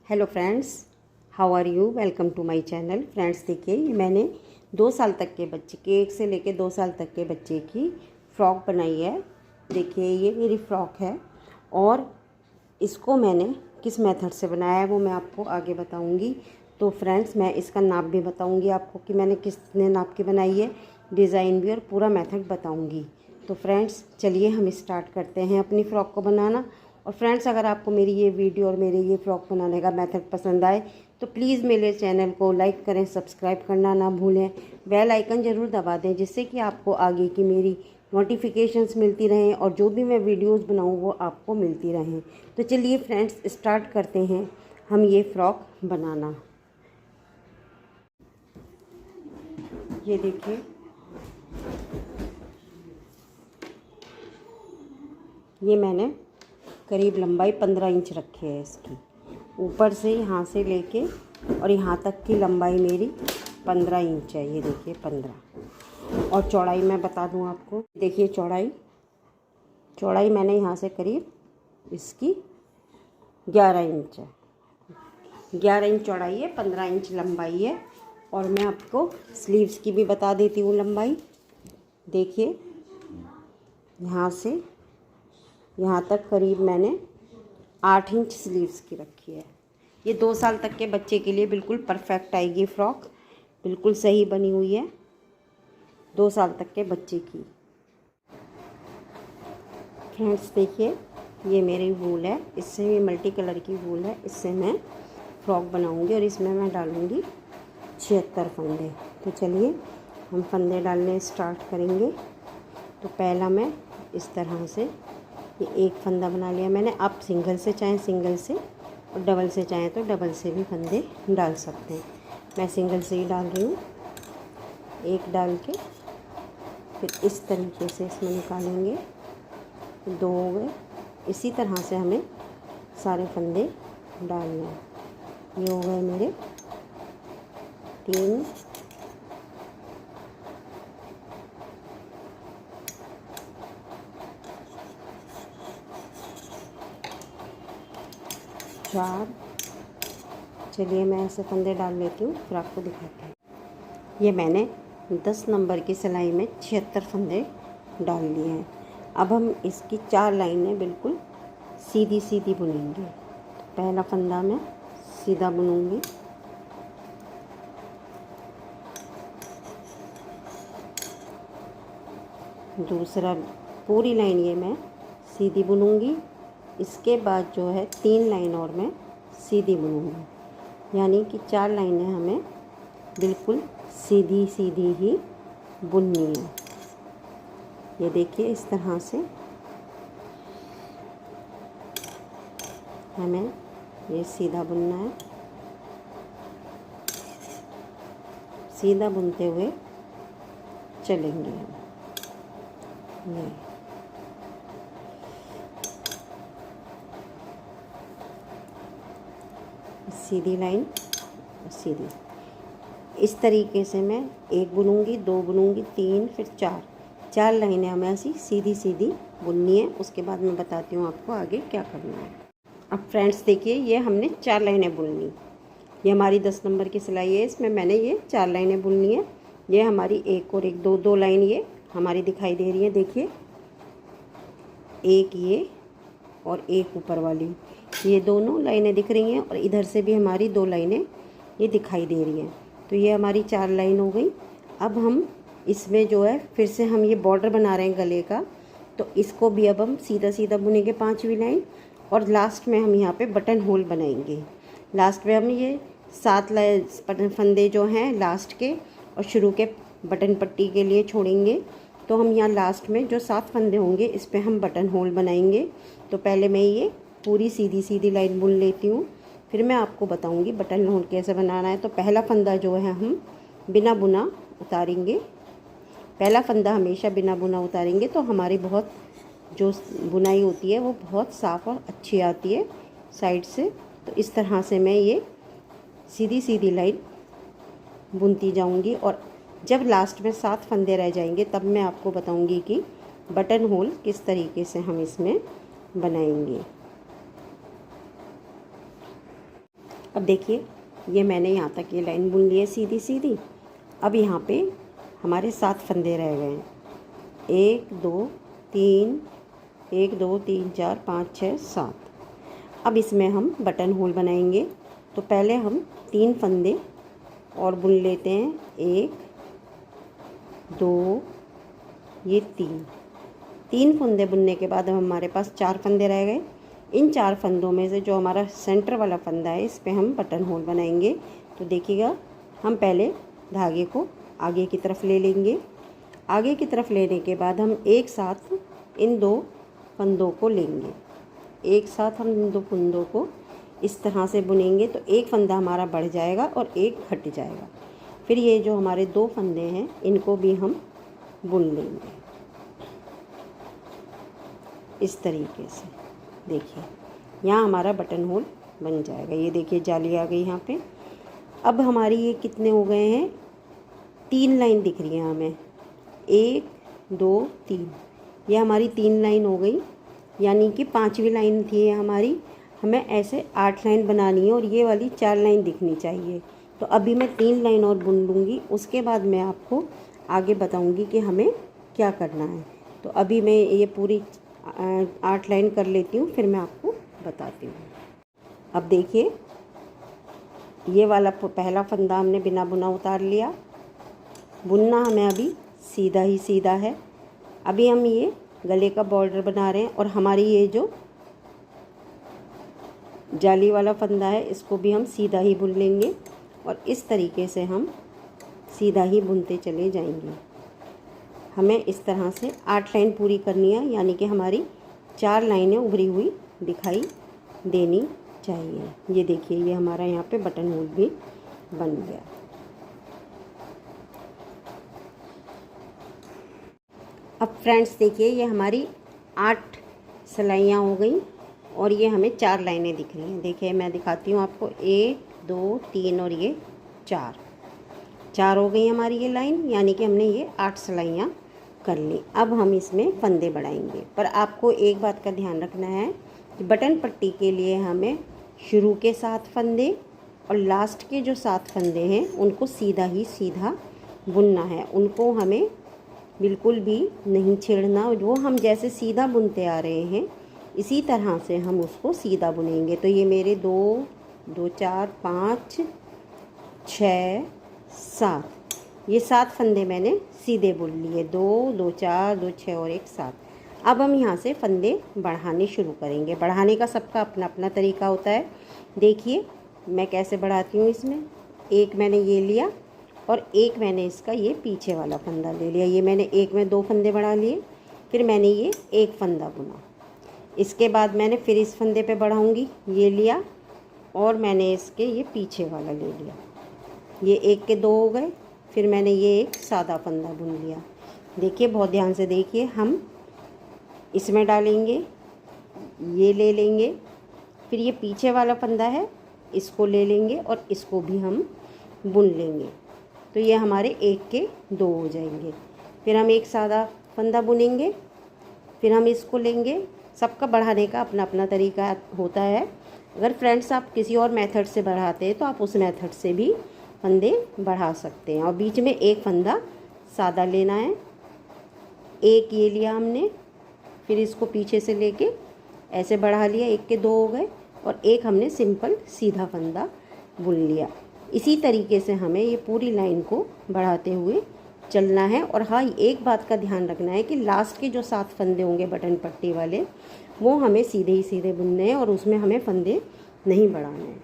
Hello friends, how are you. Welcome to my channel. Friends देखिए, ये मैंने 2 साल तक के बच्चे के 1 से लेके 2 साल तक के बच्चे की फ़्रॉक बनाई है। देखिए ये मेरी फ़्रॉक है और इसको मैंने किस मेथड से बनाया है वो मैं आपको आगे बताऊंगी। तो फ्रेंड्स मैं इसका नाप भी बताऊंगी आपको कि मैंने कितने नाप की बनाई है, डिज़ाइन भी और पूरा मेथड बताऊंगी। तो फ्रेंड्स चलिए हम स्टार्ट करते हैं अपनी फ़्रॉक को बनाना। और फ्रेंड्स अगर आपको मेरी ये वीडियो और मेरे ये फ़्रॉक बनाने का मेथड पसंद आए तो प्लीज़ मेरे चैनल को लाइक करें, सब्सक्राइब करना ना भूलें, बेल आइकन ज़रूर दबा दें जिससे कि आपको आगे की मेरी नोटिफिकेशंस मिलती रहें और जो भी मैं वीडियोस बनाऊं वो आपको मिलती रहें। तो चलिए फ्रेंड्स स्टार्ट करते हैं हम ये फ़्रॉक बनाना। ये देखिए, ये मैंने करीब लंबाई 15 इंच रखी है इसकी। ऊपर से यहाँ से लेके और यहाँ तक की लंबाई मेरी 15 इंच है। ये देखिए 15। और चौड़ाई मैं बता दूँ आपको, देखिए चौड़ाई मैंने यहाँ से करीब इसकी 11 इंच है। 11 इंच चौड़ाई है, 15 इंच लंबाई है। और मैं आपको स्लीव्स की भी बता देती हूँ लंबाई। देखिए यहाँ से यहाँ तक करीब मैंने 8 इंच स्लीव्स की रखी है। ये 2 साल तक के बच्चे के लिए बिल्कुल परफेक्ट आएगी फ़्रॉक, बिल्कुल सही बनी हुई है 2 साल तक के बच्चे की। फ्रेंड्स देखिए, ये मेरी वूल है, इससे ये मल्टी कलर की वूल है, इससे मैं फ़्रॉक बनाऊंगी और इसमें मैं डालूंगी 76 फंदे। तो चलिए हम फंदे डालने स्टार्ट करेंगे। तो पहला मैं इस तरह से ये एक फंदा बना लिया मैंने। आप सिंगल से चाहें सिंगल से और डबल से चाहें तो डबल से भी फंदे डाल सकते हैं। मैं सिंगल से ही डाल रही हूँ। एक डाल के फिर इस तरीके से इसमें निकालेंगे, 2 हो गए। इसी तरह से हमें सारे फंदे डालने हैं। ये हो गए मेरे 3, 4। चलिए मैं ऐसे फंदे डाल लेती हूँ फिर आपको दिखाती हूँ। ये मैंने 10 नंबर की सिलाई में 76 फंदे डाल लिए हैं। अब हम इसकी 4 लाइनें बिल्कुल सीधी सीधी बुनेंगे। तो पहला फंदा मैं सीधा बुनूंगी, दूसरा पूरी लाइन ये मैं सीधी बुनूंगी। इसके बाद जो है 3 लाइन और मैं सीधी बुनूंगी, यानी कि 4 लाइनें हमें बिल्कुल सीधी सीधी ही बुननी है। ये देखिए इस तरह से हमें ये सीधा बुनना है। सीधा बुनते हुए चलेंगे हम। ये सीधी लाइन सीधी, इस तरीके से मैं 1 बुनूंगी, 2 बुनूंगी, 3, फिर 4 लाइनें हमें ऐसी सीधी सीधी बुननी है। उसके बाद मैं बताती हूँ आपको आगे क्या करना है। अब फ्रेंड्स देखिए, ये हमने 4 लाइनें बुननी। ये हमारी 10 नंबर की सिलाई है, इसमें मैंने ये 4 लाइनें बुननी है। ये हमारी 1 और 1, 2 लाइन ये हमारी दिखाई दे रही है। देखिए 1 ये और 1 ऊपर वाली, ये दोनों लाइनें दिख रही हैं और इधर से भी हमारी 2 लाइनें ये दिखाई दे रही हैं। तो ये हमारी 4 लाइन हो गई। अब हम इसमें जो है फिर से हम ये बॉर्डर बना रहे हैं गले का, तो इसको भी अब हम सीधा सीधा बुनेंगे 5वीं लाइन। और लास्ट में हम यहाँ पे बटन होल बनाएंगे। लास्ट में हम ये 7 फंदे जो हैं लास्ट के और शुरू के बटन पट्टी के लिए छोड़ेंगे। तो हम यहाँ लास्ट में जो 7 फंदे होंगे इस पे हम बटन होल बनाएंगे। तो पहले मैं ये पूरी सीधी सीधी लाइन बुन लेती हूँ, फिर मैं आपको बताऊँगी बटन होल कैसे बनाना है। तो पहला फंदा जो है हम बिना बुना उतारेंगे। पहला फंदा हमेशा बिना बुना उतारेंगे तो हमारी बहुत जो बुनाई होती है वो बहुत साफ़ और अच्छी आती है साइड से। तो इस तरह से मैं ये सीधी सीधी लाइन बुनती जाऊंगी और जब लास्ट में 7 फंदे रह जाएंगे तब मैं आपको बताऊंगी कि बटन होल किस तरीके से हम इसमें बनाएंगे। अब देखिए ये मैंने यहाँ तक ये लाइन बुन ली है सीधी सीधी। अब यहाँ पे हमारे 7 फंदे रह गए हैं, 1 2 3 1 2 3 4 5 6 7। अब इसमें हम बटन होल बनाएंगे। तो पहले हम 3 फंदे और बुन लेते हैं, 1 2 ये 3 फंदे बुनने के बाद अब हमारे पास 4 फंदे रह गए। इन 4 फंदों में से जो हमारा सेंटर वाला फंदा है इस पे हम बटन होल बनाएंगे। तो देखिएगा हम पहले धागे को आगे की तरफ ले लेंगे। आगे की तरफ लेने के बाद हम एक साथ इन 2 फंदों को लेंगे, एक साथ हम इन 2 फंदों को इस तरह से बुनेंगे। तो एक फंदा हमारा बढ़ जाएगा और एक घट जाएगा। फिर ये जो हमारे 2 फंदे हैं इनको भी हम बुन लेंगे इस तरीके से। देखिए यहाँ हमारा बटन होल बन जाएगा। ये देखिए जाली आ गई यहाँ पे। अब हमारी ये कितने हो गए हैं, 3 लाइन दिख रही है हमें, 1 2 3, ये हमारी 3 लाइन हो गई। यानी कि 5वीं लाइन थी ये हमारी, हमें ऐसे 8 लाइन बनानी है और ये वाली 4 लाइन दिखनी चाहिए। तो अभी मैं 3 लाइन और बुन लूँगी, उसके बाद मैं आपको आगे बताऊँगी कि हमें क्या करना है। तो अभी मैं ये पूरी 8 लाइन कर लेती हूँ, फिर मैं आपको बताती हूँ। अब देखिए ये वाला पहला फंदा हमने बिना बुना उतार लिया। बुनना हमें अभी सीधा ही सीधा है। अभी हम ये गले का बॉर्डर बना रहे हैं और हमारी ये जो जाली वाला फंदा है इसको भी हम सीधा ही बुन लेंगे और इस तरीके से हम सीधा ही बुनते चले जाएंगे। हमें इस तरह से 8 लाइन पूरी करनी है, यानी कि हमारी 4 लाइनें उभरी हुई दिखाई देनी चाहिए। ये देखिए ये हमारा यहाँ पे बटन होल भी बन गया। अब फ्रेंड्स देखिए ये हमारी 8 सिलाइयाँ हो गई और ये हमें 4 लाइनें दिख रही हैं। देखिए मैं दिखाती हूँ आपको, 1 2 3 और ये 4 हो गई हमारी ये लाइन, यानी कि हमने ये 8 सिलाइयाँ कर ली। अब हम इसमें फंदे बढ़ाएंगे, पर आपको एक बात का ध्यान रखना है कि बटन पट्टी के लिए हमें शुरू के 7 फंदे और लास्ट के जो 7 फंदे हैं उनको सीधा ही सीधा बुनना है। उनको हमें बिल्कुल भी नहीं छेड़ना। जो हम जैसे सीधा बुनते आ रहे हैं इसी तरह से हम उसको सीधा बुनेंगे। तो ये मेरे 2 2 4 5 6 7, ये 7 फंदे मैंने सीधे बुन लिए, 2 2 4 2 6 और 1 7। अब हम यहाँ से फंदे बढ़ाने शुरू करेंगे। बढ़ाने का सबका अपना अपना तरीका होता है। देखिए मैं कैसे बढ़ाती हूँ। इसमें एक मैंने ये लिया और एक मैंने इसका ये पीछे वाला फंदा ले लिया। ये मैंने एक में 2 फंदे बढ़ा लिए, फिर मैंने ये एक फंदा बुना। इसके बाद मैंने फिर इस फंदे पे बढ़ाऊँगी, ये लिया और मैंने इसके ये पीछे वाला ले लिया। ये 1 के 2 हो गए। फिर मैंने ये एक सादा फंदा बुन लिया। देखिए बहुत ध्यान से देखिए, हम इसमें डालेंगे, ये ले लेंगे, फिर ये पीछे वाला फंदा है इसको ले लेंगे और इसको भी हम बुन लेंगे। तो ये हमारे 1 के 2 हो जाएंगे। फिर हम एक सादा फंदा बुनेंगे, फिर हम इसको लेंगे। सबका बढ़ाने का अपना अपना तरीका होता है। अगर फ्रेंड्स आप किसी और मेथड से बढ़ाते हैं तो आप उस मेथड से भी फंदे बढ़ा सकते हैं। और बीच में एक फंदा सादा लेना है। एक ये लिया हमने, फिर इसको पीछे से लेके ऐसे बढ़ा लिया, 1 के 2 हो गए और एक हमने सिंपल सीधा फंदा बुन लिया। इसी तरीके से हमें ये पूरी लाइन को बढ़ाते हुए चलना है। और हाँ, एक बात का ध्यान रखना है कि लास्ट के जो 7 फंदे होंगे बटन पट्टी वाले वो हमें सीधे ही सीधे बुनने हैं और उसमें हमें फंदे नहीं बढ़ाने हैं।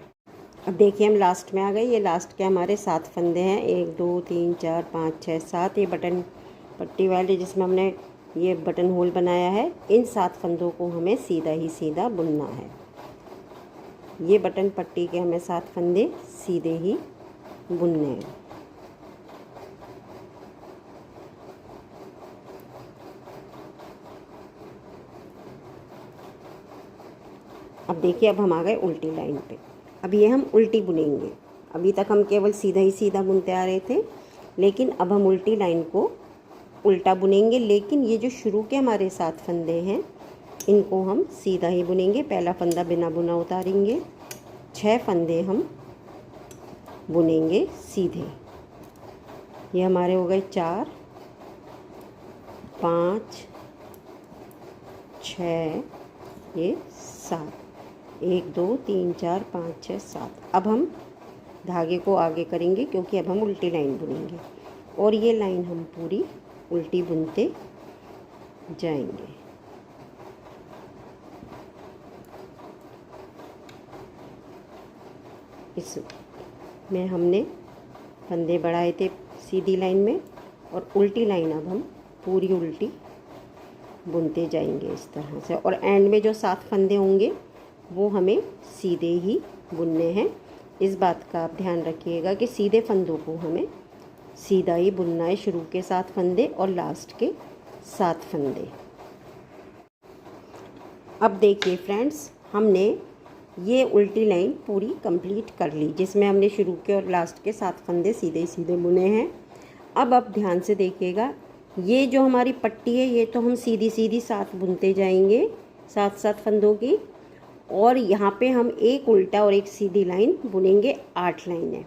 अब देखिए हम लास्ट में आ गए। ये लास्ट के हमारे 7 फंदे हैं, 1 2 3 4 5 6 7। ये बटन पट्टी वाले जिसमें हमने ये बटन होल बनाया है, इन 7 फंदों को हमें सीधा ही सीधा बुनना है। ये बटन पट्टी के हमें 7 फंदे सीधे ही बुनने हैं। अब देखिए अब हम आ गए उल्टी लाइन पे। अब ये हम उल्टी बुनेंगे। अभी तक हम केवल सीधा ही सीधा बुनते आ रहे थे, लेकिन अब हम उल्टी लाइन को उल्टा बुनेंगे। लेकिन ये जो शुरू के हमारे 7 फंदे हैं इनको हम सीधा ही बुनेंगे। पहला फंदा बिना बुना उतारेंगे, 6 फंदे हम बुनेंगे सीधे। ये हमारे हो गए 4 5 6 ये 7, 1 2 3 4 5 6 7। अब हम धागे को आगे करेंगे क्योंकि अब हम उल्टी लाइन बुनेंगे और ये लाइन हम पूरी उल्टी बुनते जाएंगे। इसमें हमने फंदे बढ़ाए थे सीधी लाइन में और उल्टी लाइन अब हम पूरी उल्टी बुनते जाएंगे इस तरह से। और एंड में जो 7 फंदे होंगे वो हमें सीधे ही बुनने हैं। इस बात का आप ध्यान रखिएगा कि सीधे फंदों को हमें सीधा ही बुनना है, शुरू के 7 फंदे और लास्ट के 7 फंदे। अब देखिए फ्रेंड्स, हमने ये उल्टी लाइन पूरी कंप्लीट कर ली जिसमें हमने शुरू के और लास्ट के 7 फंदे सीधे सीधे बुने हैं। अब आप ध्यान से देखिएगा, ये जो हमारी पट्टी है ये तो हम सीधी सीधी 7 बुनते जाएंगे, 7 फंदों की। और यहाँ पे हम एक उल्टा और एक सीधी लाइन बुनेंगे, 8 लाइनें।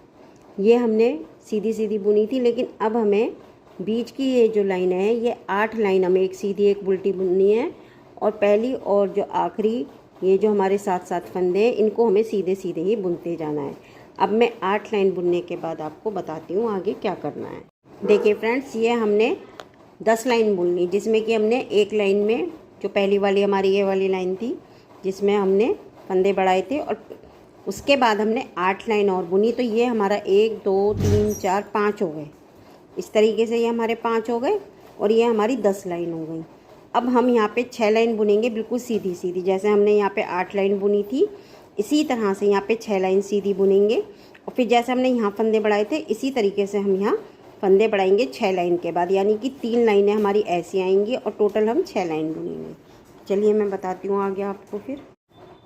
ये हमने सीधी सीधी बुनी थी, लेकिन अब हमें बीच की ये जो लाइन है ये 8 लाइन हमें एक सीधी एक उल्टी बुननी है। और पहली और जो आखिरी ये जो हमारे 7 फंदे हैं इनको हमें सीधे सीधे ही बुनते जाना है। अब मैं 8 लाइन बुनने के बाद आपको बताती हूँ आगे क्या करना है। देखिए फ्रेंड्स, ये हमने 10 लाइन बुननी जिसमें कि हमने एक लाइन में जो पहली वाली हमारी ये वाली लाइन थी जिसमें हमने फंदे बढ़ाए थे और उसके बाद हमने 8 लाइन और बुनी। तो ये हमारा 1 2 3 4 5 हो गए। इस तरीके से ये हमारे 5 हो गए और ये हमारी 10 लाइन हो गई। अब हम यहाँ पे 6 लाइन बुनेंगे बिल्कुल सीधी सीधी, जैसे हमने यहाँ पे 8 लाइन बुनी थी इसी तरह से यहाँ पे 6 लाइन सीधी बुनेंगे। और फिर जैसे हमने यहाँ फंदे बढ़ाए थे इसी तरीके से हम यहाँ फंदे बढ़ाएंगे 6 लाइन के बाद, यानी कि 3 लाइनें हमारी ऐसी आएंगी और टोटल हम 6 लाइन बुनेंगे। चलिए मैं बताती हूँ आगे आपको। फिर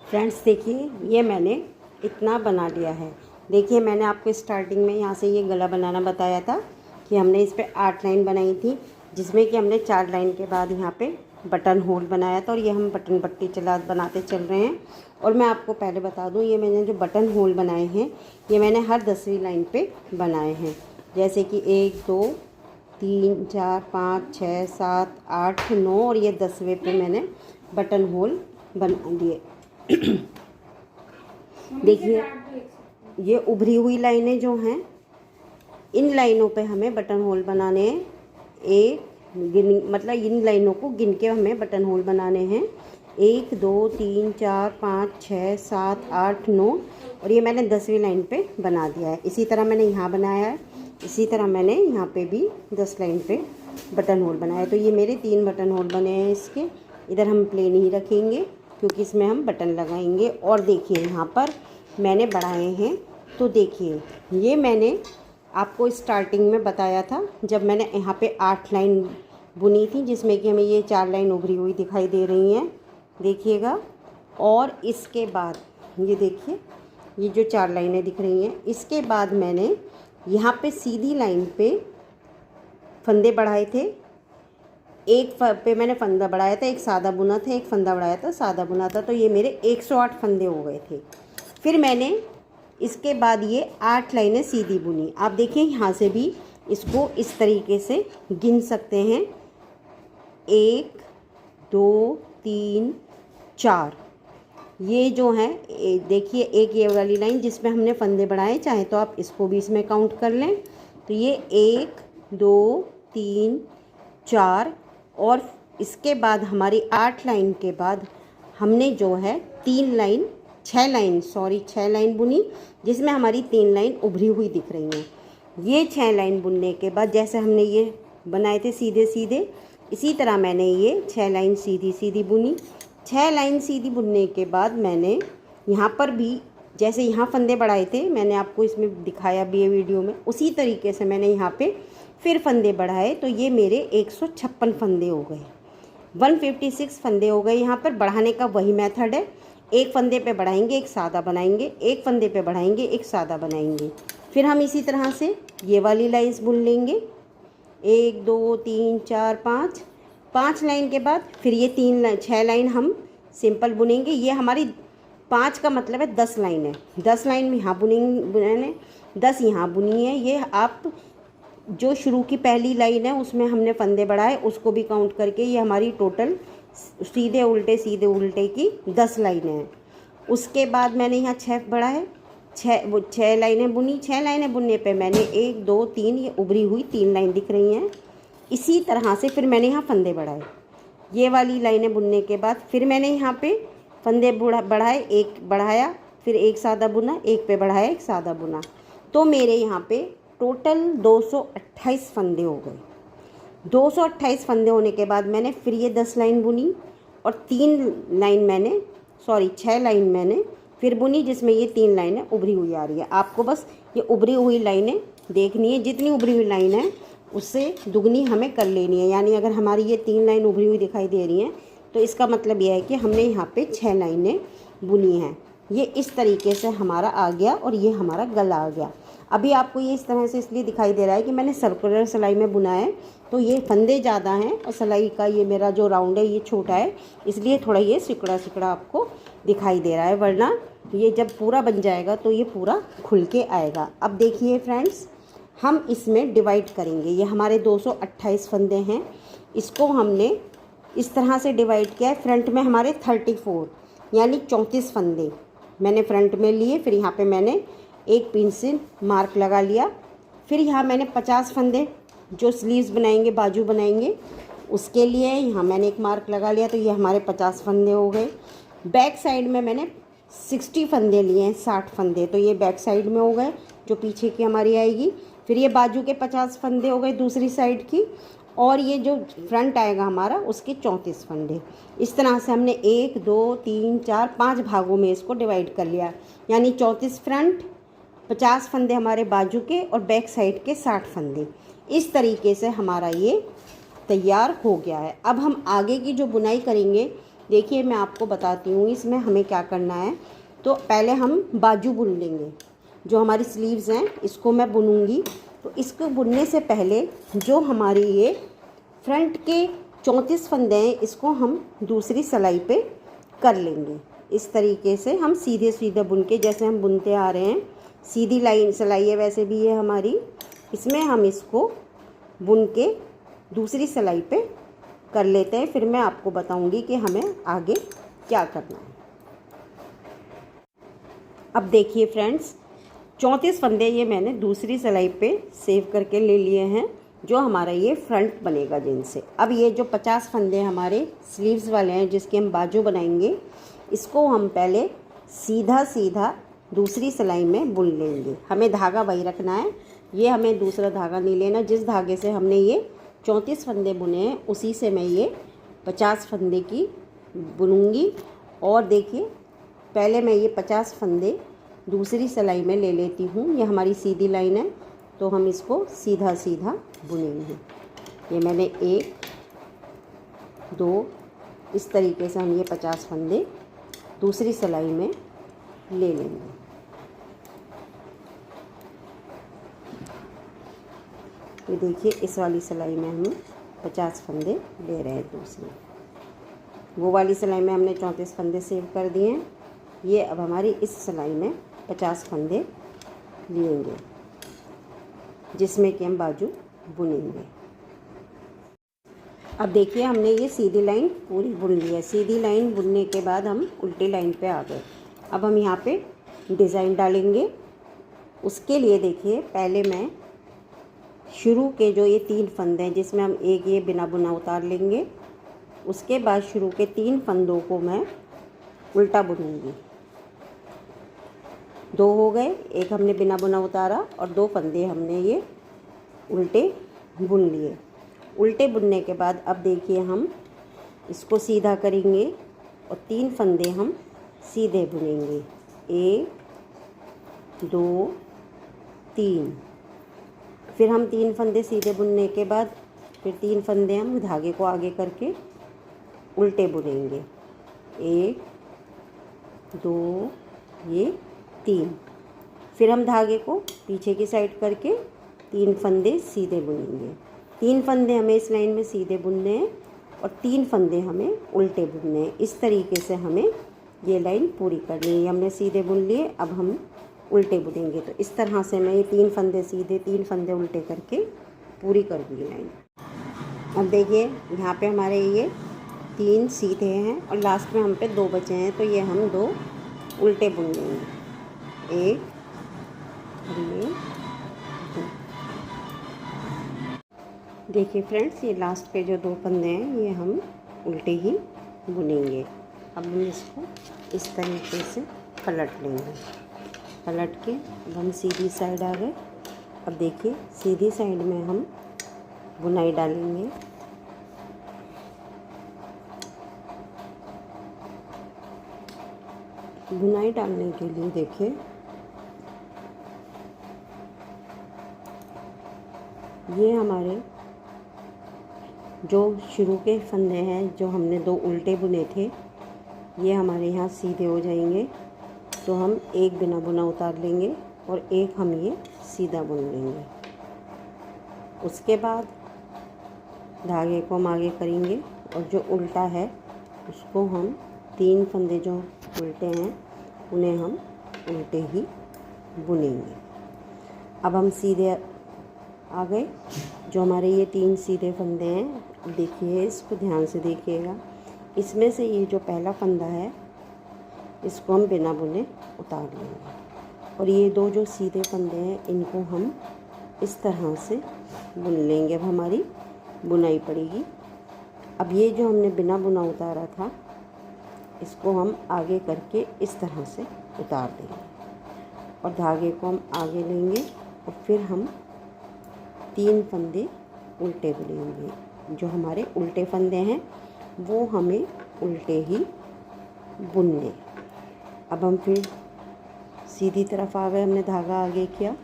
फ्रेंड्स देखिए, ये मैंने इतना बना लिया है। देखिए मैंने आपको स्टार्टिंग में यहाँ से ये गला बनाना बताया था कि हमने इस पर 8 लाइन बनाई थी जिसमें कि हमने 4 लाइन के बाद यहाँ पे बटन होल बनाया था और ये हम बटन पट्टी बनाते चल रहे हैं। और मैं आपको पहले बता दूँ, ये मैंने जो बटन होल बनाए हैं ये मैंने हर 10वीं लाइन पे बनाए हैं, जैसे कि 1 2 3 4 5 6 7 8 9 और ये 10वें पे मैंने बटन होल बना दिए। देखिए ये उभरी हुई लाइनें जो हैं इन लाइनों पे हमें बटन होल बनाने हैं। मतलब इन लाइनों को गिन के हमें बटन होल बनाने हैं। 1 2 3 4 5 6 7 8 9 और ये मैंने 10वीं लाइन पे बना दिया है। इसी तरह मैंने यहाँ बनाया है, इसी तरह मैंने यहाँ पे भी 10 लाइन पे बटन होल बनाया। तो ये मेरे 3 बटन होल बने हैं। इसके इधर हम प्लेन ही रखेंगे क्योंकि इसमें हम बटन लगाएंगे। और देखिए यहाँ पर मैंने बढ़ाए हैं, तो देखिए ये मैंने आपको स्टार्टिंग में बताया था जब मैंने यहाँ पे 8 लाइन बुनी थी जिसमें कि हमें ये 4 लाइन उभरी हुई दिखाई दे रही हैं, देखिएगा। और इसके बाद ये देखिए ये जो 4 लाइनें दिख रही हैं, इसके बाद मैंने यहाँ पे सीधी लाइन पे फंदे बढ़ाए थे। एक पे मैंने फंदा बढ़ाया था, एक सादा बुना था, एक फंदा बढ़ाया था सादा बुना था, तो ये मेरे 108 फंदे हो गए थे। फिर मैंने इसके बाद ये 8 लाइनें सीधी बुनी। आप देखिए यहाँ से भी इसको इस तरीके से गिन सकते हैं, 1 2 3 4। ये जो है देखिए एक ये वाली लाइन जिसमें हमने फंदे बढ़ाए, चाहे तो आप इसको भी इसमें काउंट कर लें। तो ये 1 2 3 4 और इसके बाद हमारी 8 लाइन के बाद हमने जो है 6 लाइन बुनी जिसमें हमारी 3 लाइन उभरी हुई दिख रही हैं। ये 6 लाइन बुनने के बाद जैसे हमने ये बनाए थे सीधे सीधे, इसी तरह मैंने ये 6 लाइन सीधी सीधी बुनी। 6 लाइन सीधी बुनने के बाद मैंने यहाँ पर भी जैसे यहाँ फंदे बढ़ाए थे, मैंने आपको इसमें दिखाया भी है वीडियो में, उसी तरीके से मैंने यहाँ पे फिर फंदे बढ़ाए। तो ये मेरे 156 फंदे हो गए, 156 फंदे हो गए। यहाँ पर बढ़ाने का वही मेथड है, एक फंदे पे बढ़ाएंगे एक सादा बनाएंगे, एक फंदे पे बढ़ाएंगे एक सादा बनाएंगे। फिर हम इसी तरह से ये वाली लाइंस बुन लेंगे, 1 2 3 4 5 लाइन के बाद फिर ये 6 लाइन हम सिंपल बुनेंगे। ये हमारी 5 का मतलब है 10 लाइन है, 10 लाइन में यहाँ बुनेंगे, 10 यहाँ बुनी है। ये आप जो शुरू की पहली लाइन है उसमें हमने फंदे बढ़ाए उसको भी काउंट करके ये हमारी टोटल सीधे उल्टे की 10 लाइनें हैं। उसके बाद मैंने यहाँ 6 बढ़ाए, 6 लाइनें बुनी। 6 लाइनें बुनने पे मैंने 1 2 3 ये उभरी हुई 3 लाइन दिख रही हैं। इसी तरह से फिर मैंने यहाँ फंदे बढ़ाए। ये वाली लाइनें बुनने के बाद फिर मैंने यहाँ पे फंदे बढ़ाए, एक बढ़ाया, फिर एक सादा बुना, एक पे बढ़ाया, एक सादा बुना। तो मेरे यहाँ पे टोटल 228 फंदे हो गए। 228 फंदे होने के बाद मैंने फिर ये 10 लाइन बुनी और 6 लाइन मैंने फिर बुनी, जिसमें ये 3 लाइनें उभरी हुई आ रही है। आपको बस ये उभरी हुई लाइनें देखनी है, जितनी उभरी हुई लाइन है उससे दुगनी हमें कर लेनी है। यानी अगर हमारी ये 3 लाइन उभरी हुई दिखाई दे रही हैं तो इसका मतलब यह है कि हमने यहाँ पे 6 लाइनें बुनी हैं। ये इस तरीके से हमारा आ गया और ये हमारा गला आ गया। अभी आपको ये इस तरह से इसलिए दिखाई दे रहा है कि मैंने सर्कुलर सिलाई में बुना है, तो ये फंदे ज़्यादा हैं और सिलाई का ये मेरा जो राउंड है ये छोटा है, इसलिए थोड़ा ये सिकुड़ा सिकुड़ा आपको दिखाई दे रहा है, वरना ये जब पूरा बन जाएगा तो ये पूरा खुल के आएगा। अब देखिए फ्रेंड्स, हम इसमें डिवाइड करेंगे। ये हमारे 228 फंदे हैं, इसको हमने इस तरह से डिवाइड किया है। फ्रंट में हमारे 34 यानी 34 फंदे मैंने फ्रंट में लिए। फिर यहाँ पे मैंने एक पिन से मार्क लगा लिया। फिर यहाँ मैंने 50 फंदे जो स्लीव्स बनाएंगे, बाजू बनाएंगे, उसके लिए यहाँ मैंने एक मार्क लगा लिया। तो ये हमारे 50 फंदे हो गए। बैक साइड में मैंने 60 फंदे लिए हैं, 60 फंदे, तो ये बैक साइड में हो गए जो पीछे की हमारी आएगी। फिर ये बाजू के 50 फंदे हो गए दूसरी साइड की, और ये जो फ्रंट आएगा हमारा उसके 34 फंदे। इस तरह से हमने 1 2 3 4 5 भागों में इसको डिवाइड कर लिया। यानी 34 फ्रंट, 50 फंदे हमारे बाजू के और बैक साइड के 60 फंदे। इस तरीके से हमारा ये तैयार हो गया है। अब हम आगे की जो बुनाई करेंगे, देखिए मैं आपको बताती हूँ इसमें हमें क्या करना है। तो पहले हम बाजू बुन लेंगे। जो हमारी स्लीव्स हैं इसको मैं बुनूंगी। तो इसको बुनने से पहले जो हमारी ये फ्रंट के 34 फंदे हैं इसको हम दूसरी सिलाई पे कर लेंगे। इस तरीके से हम सीधे सीधे बुन के, जैसे हम बुनते आ रहे हैं, सीधी लाइन सिलाई है वैसे भी ये हमारी, इसमें हम इसको बुन के दूसरी सिलाई पे कर लेते हैं। फिर मैं आपको बताऊंगी कि हमें आगे क्या करना है। अब देखिए फ्रेंड्स, 34 फंदे ये मैंने दूसरी सिलाई पे सेव करके ले लिए हैं, जो हमारा ये फ्रंट बनेगा जिनसे। अब ये जो 50 फंदे हमारे स्लीव्स वाले हैं जिसके हम बाजू बनाएंगे, इसको हम पहले सीधा सीधा दूसरी सिलाई में बुन लेंगे। हमें धागा वही रखना है, ये हमें दूसरा धागा नहीं लेना। जिस धागे से हमने ये 34 फंदे बुने हैं उसी से मैं ये 50 फंदे की बुनूंगी। और देखिए पहले मैं ये 50 फंदे दूसरी सिलाई में ले लेती हूँ। ये हमारी सीधी लाइन है तो हम इसको सीधा सीधा बुनेंगे। ये मैंने 1 2 इस तरीके से हम ये 50 फंदे दूसरी सिलाई में ले लेंगे। ये देखिए इस वाली सिलाई में हम 50 फंदे ले रहे हैं दूसरी। वो वाली सिलाई में हमने 34 फंदे सेव कर दिए हैं। ये अब हमारी इस सिलाई में 50 फंदे लेंगे जिसमें कि हम बाजू बुनेंगे। अब देखिए हमने ये सीधी लाइन पूरी बुन ली है। सीधी लाइन बुनने के बाद हम उल्टी लाइन पे आ गए। अब हम यहाँ पे डिज़ाइन डालेंगे। उसके लिए देखिए पहले मैं शुरू के जो ये 3 फंदे हैं जिसमें हम एक ये बिना बुना उतार लेंगे। उसके बाद शुरू के 3 फंदों को मैं उल्टा बुनूंगी। 2 हो गए, एक हमने बिना बुना उतारा और 2 फंदे हमने ये उल्टे बुन लिए। उल्टे बुनने के बाद अब देखिए हम इसको सीधा करेंगे और 3 फंदे हम सीधे बुनेंगे। 1 2 3। फिर हम 3 फंदे सीधे बुनने के बाद फिर 3 फंदे हम धागे को आगे करके उल्टे बुनेंगे। 1 2 ये 3। फिर हम धागे को पीछे की साइड करके 3 फंदे सीधे बुनेंगे। 3 फंदे हमें इस लाइन में सीधे बुनने हैं और 3 फंदे हमें उल्टे बुनने हैं। इस तरीके से हमें ये लाइन पूरी करनी है। हमने सीधे बुन लिए, अब हम उल्टे बुनेंगे। तो इस तरह से मैं ये 3 फंदे सीधे 3 फंदे उल्टे करके पूरी कर दूँगी लाइन। अब देखिए यहाँ पे हमारे ये 3 सीधे हैं और लास्ट में हम पे 2 बचे हैं, तो ये हम 2 उल्टे बुन लेंगे। 1 और ये 2। देखिए फ्रेंड्स, ये लास्ट पे जो 2 फंदे हैं ये हम उल्टे ही बुनेंगे। अब हम इसको इस तरीके से पलट लेंगे। पलट के अब हम सीधी साइड आ गए। अब देखिए सीधी साइड में हम बुनाई डालेंगे। बुनाई डालने के लिए देखिए ये हमारे जो शुरू के फंदे हैं, जो हमने 2 उल्टे बुने थे, ये हमारे यहाँ सीधे हो जाएंगे। तो हम एक बिना बुना उतार लेंगे और एक हम ये सीधा बुन लेंगे। उसके बाद धागे को हम आगे करेंगे और जो उल्टा है उसको हम 3 फंदे जो उल्टे हैं उन्हें हम उल्टे ही बुनेंगे। अब हम सीधे आ गए। जो हमारे ये 3 सीधे फंदे हैं, देखिए इसको ध्यान से देखिएगा। इसमें से ये जो पहला फंदा है इसको हम बिना बुने उतार लेंगे और ये 2 जो सीधे फंदे हैं इनको हम इस तरह से बुन लेंगे। अब हमारी बुनाई पड़ेगी। अब ये जो हमने बिना बुना उतारा था इसको हम आगे करके इस तरह से उतार देंगे और धागे को हम आगे लेंगे और फिर हम 3 फंदे उल्टे बुनेंगे। जो हमारे उल्टे फंदे हैं वो हमें उल्टे ही बुनने। अब हम फिर सीधी तरफ आ गए, हमने धागा आगे किया।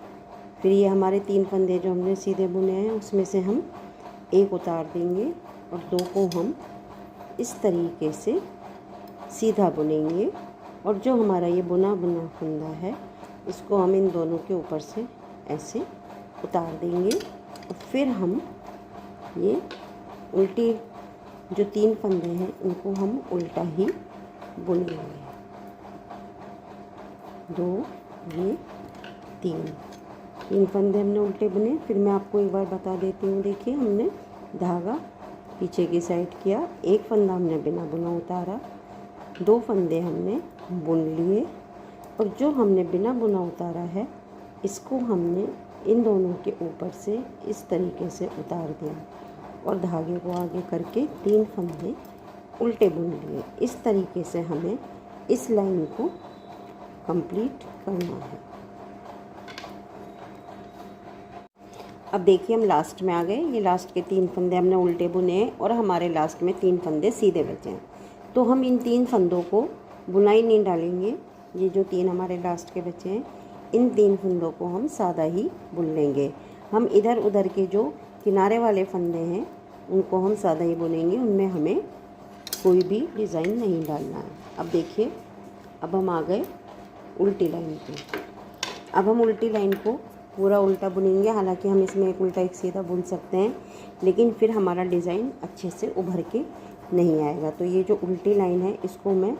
फिर ये हमारे 3 फंदे जो हमने सीधे बुने हैं उसमें से हम एक उतार देंगे और 2 को हम इस तरीके से सीधा बुनेंगे। और जो हमारा ये बुना फंदा है इसको हम इन दोनों के ऊपर से ऐसे उतार देंगे और फिर हम ये उल्टी जो 3 फंदे हैं इनको हम उल्टा ही बुनेंगे। 2 ये 3 फंदे हमने उल्टे बुने। फिर मैं आपको एक बार बता देती हूँ। देखिए हमने धागा पीछे की साइड किया, एक फंदा हमने बिना बुना उतारा, 2 फंदे हमने बुन लिए और जो हमने बिना बुना उतारा है इसको हमने इन दोनों के ऊपर से इस तरीके से उतार दिया और धागे को आगे करके 3 फंदे उल्टे बुन लिए। इस तरीके से हमें इस लाइन को कंप्लीट करना है। अब देखिए हम लास्ट में आ गए। ये लास्ट के 3 फंदे हमने उल्टे बुने हैं और हमारे लास्ट में 3 फंदे सीधे बचे हैं। तो हम इन 3 फंदों को बुनाई नहीं डालेंगे। ये जो 3 हमारे लास्ट के बचे हैं इन 3 फंदों को हम सादा ही बुन लेंगे। हम इधर उधर के जो किनारे वाले फंदे हैं उनको हम सादा ही बुनेंगे, उनमें हमें कोई भी डिज़ाइन नहीं डालना है। अब देखिए अब हम आ गए उल्टी लाइन पे। अब हम उल्टी लाइन को पूरा उल्टा बुनेंगे। हालांकि हम इसमें एक उल्टा एक सीधा बुन सकते हैं लेकिन फिर हमारा डिज़ाइन अच्छे से उभर के नहीं आएगा। तो ये जो उल्टी लाइन है इसको मैं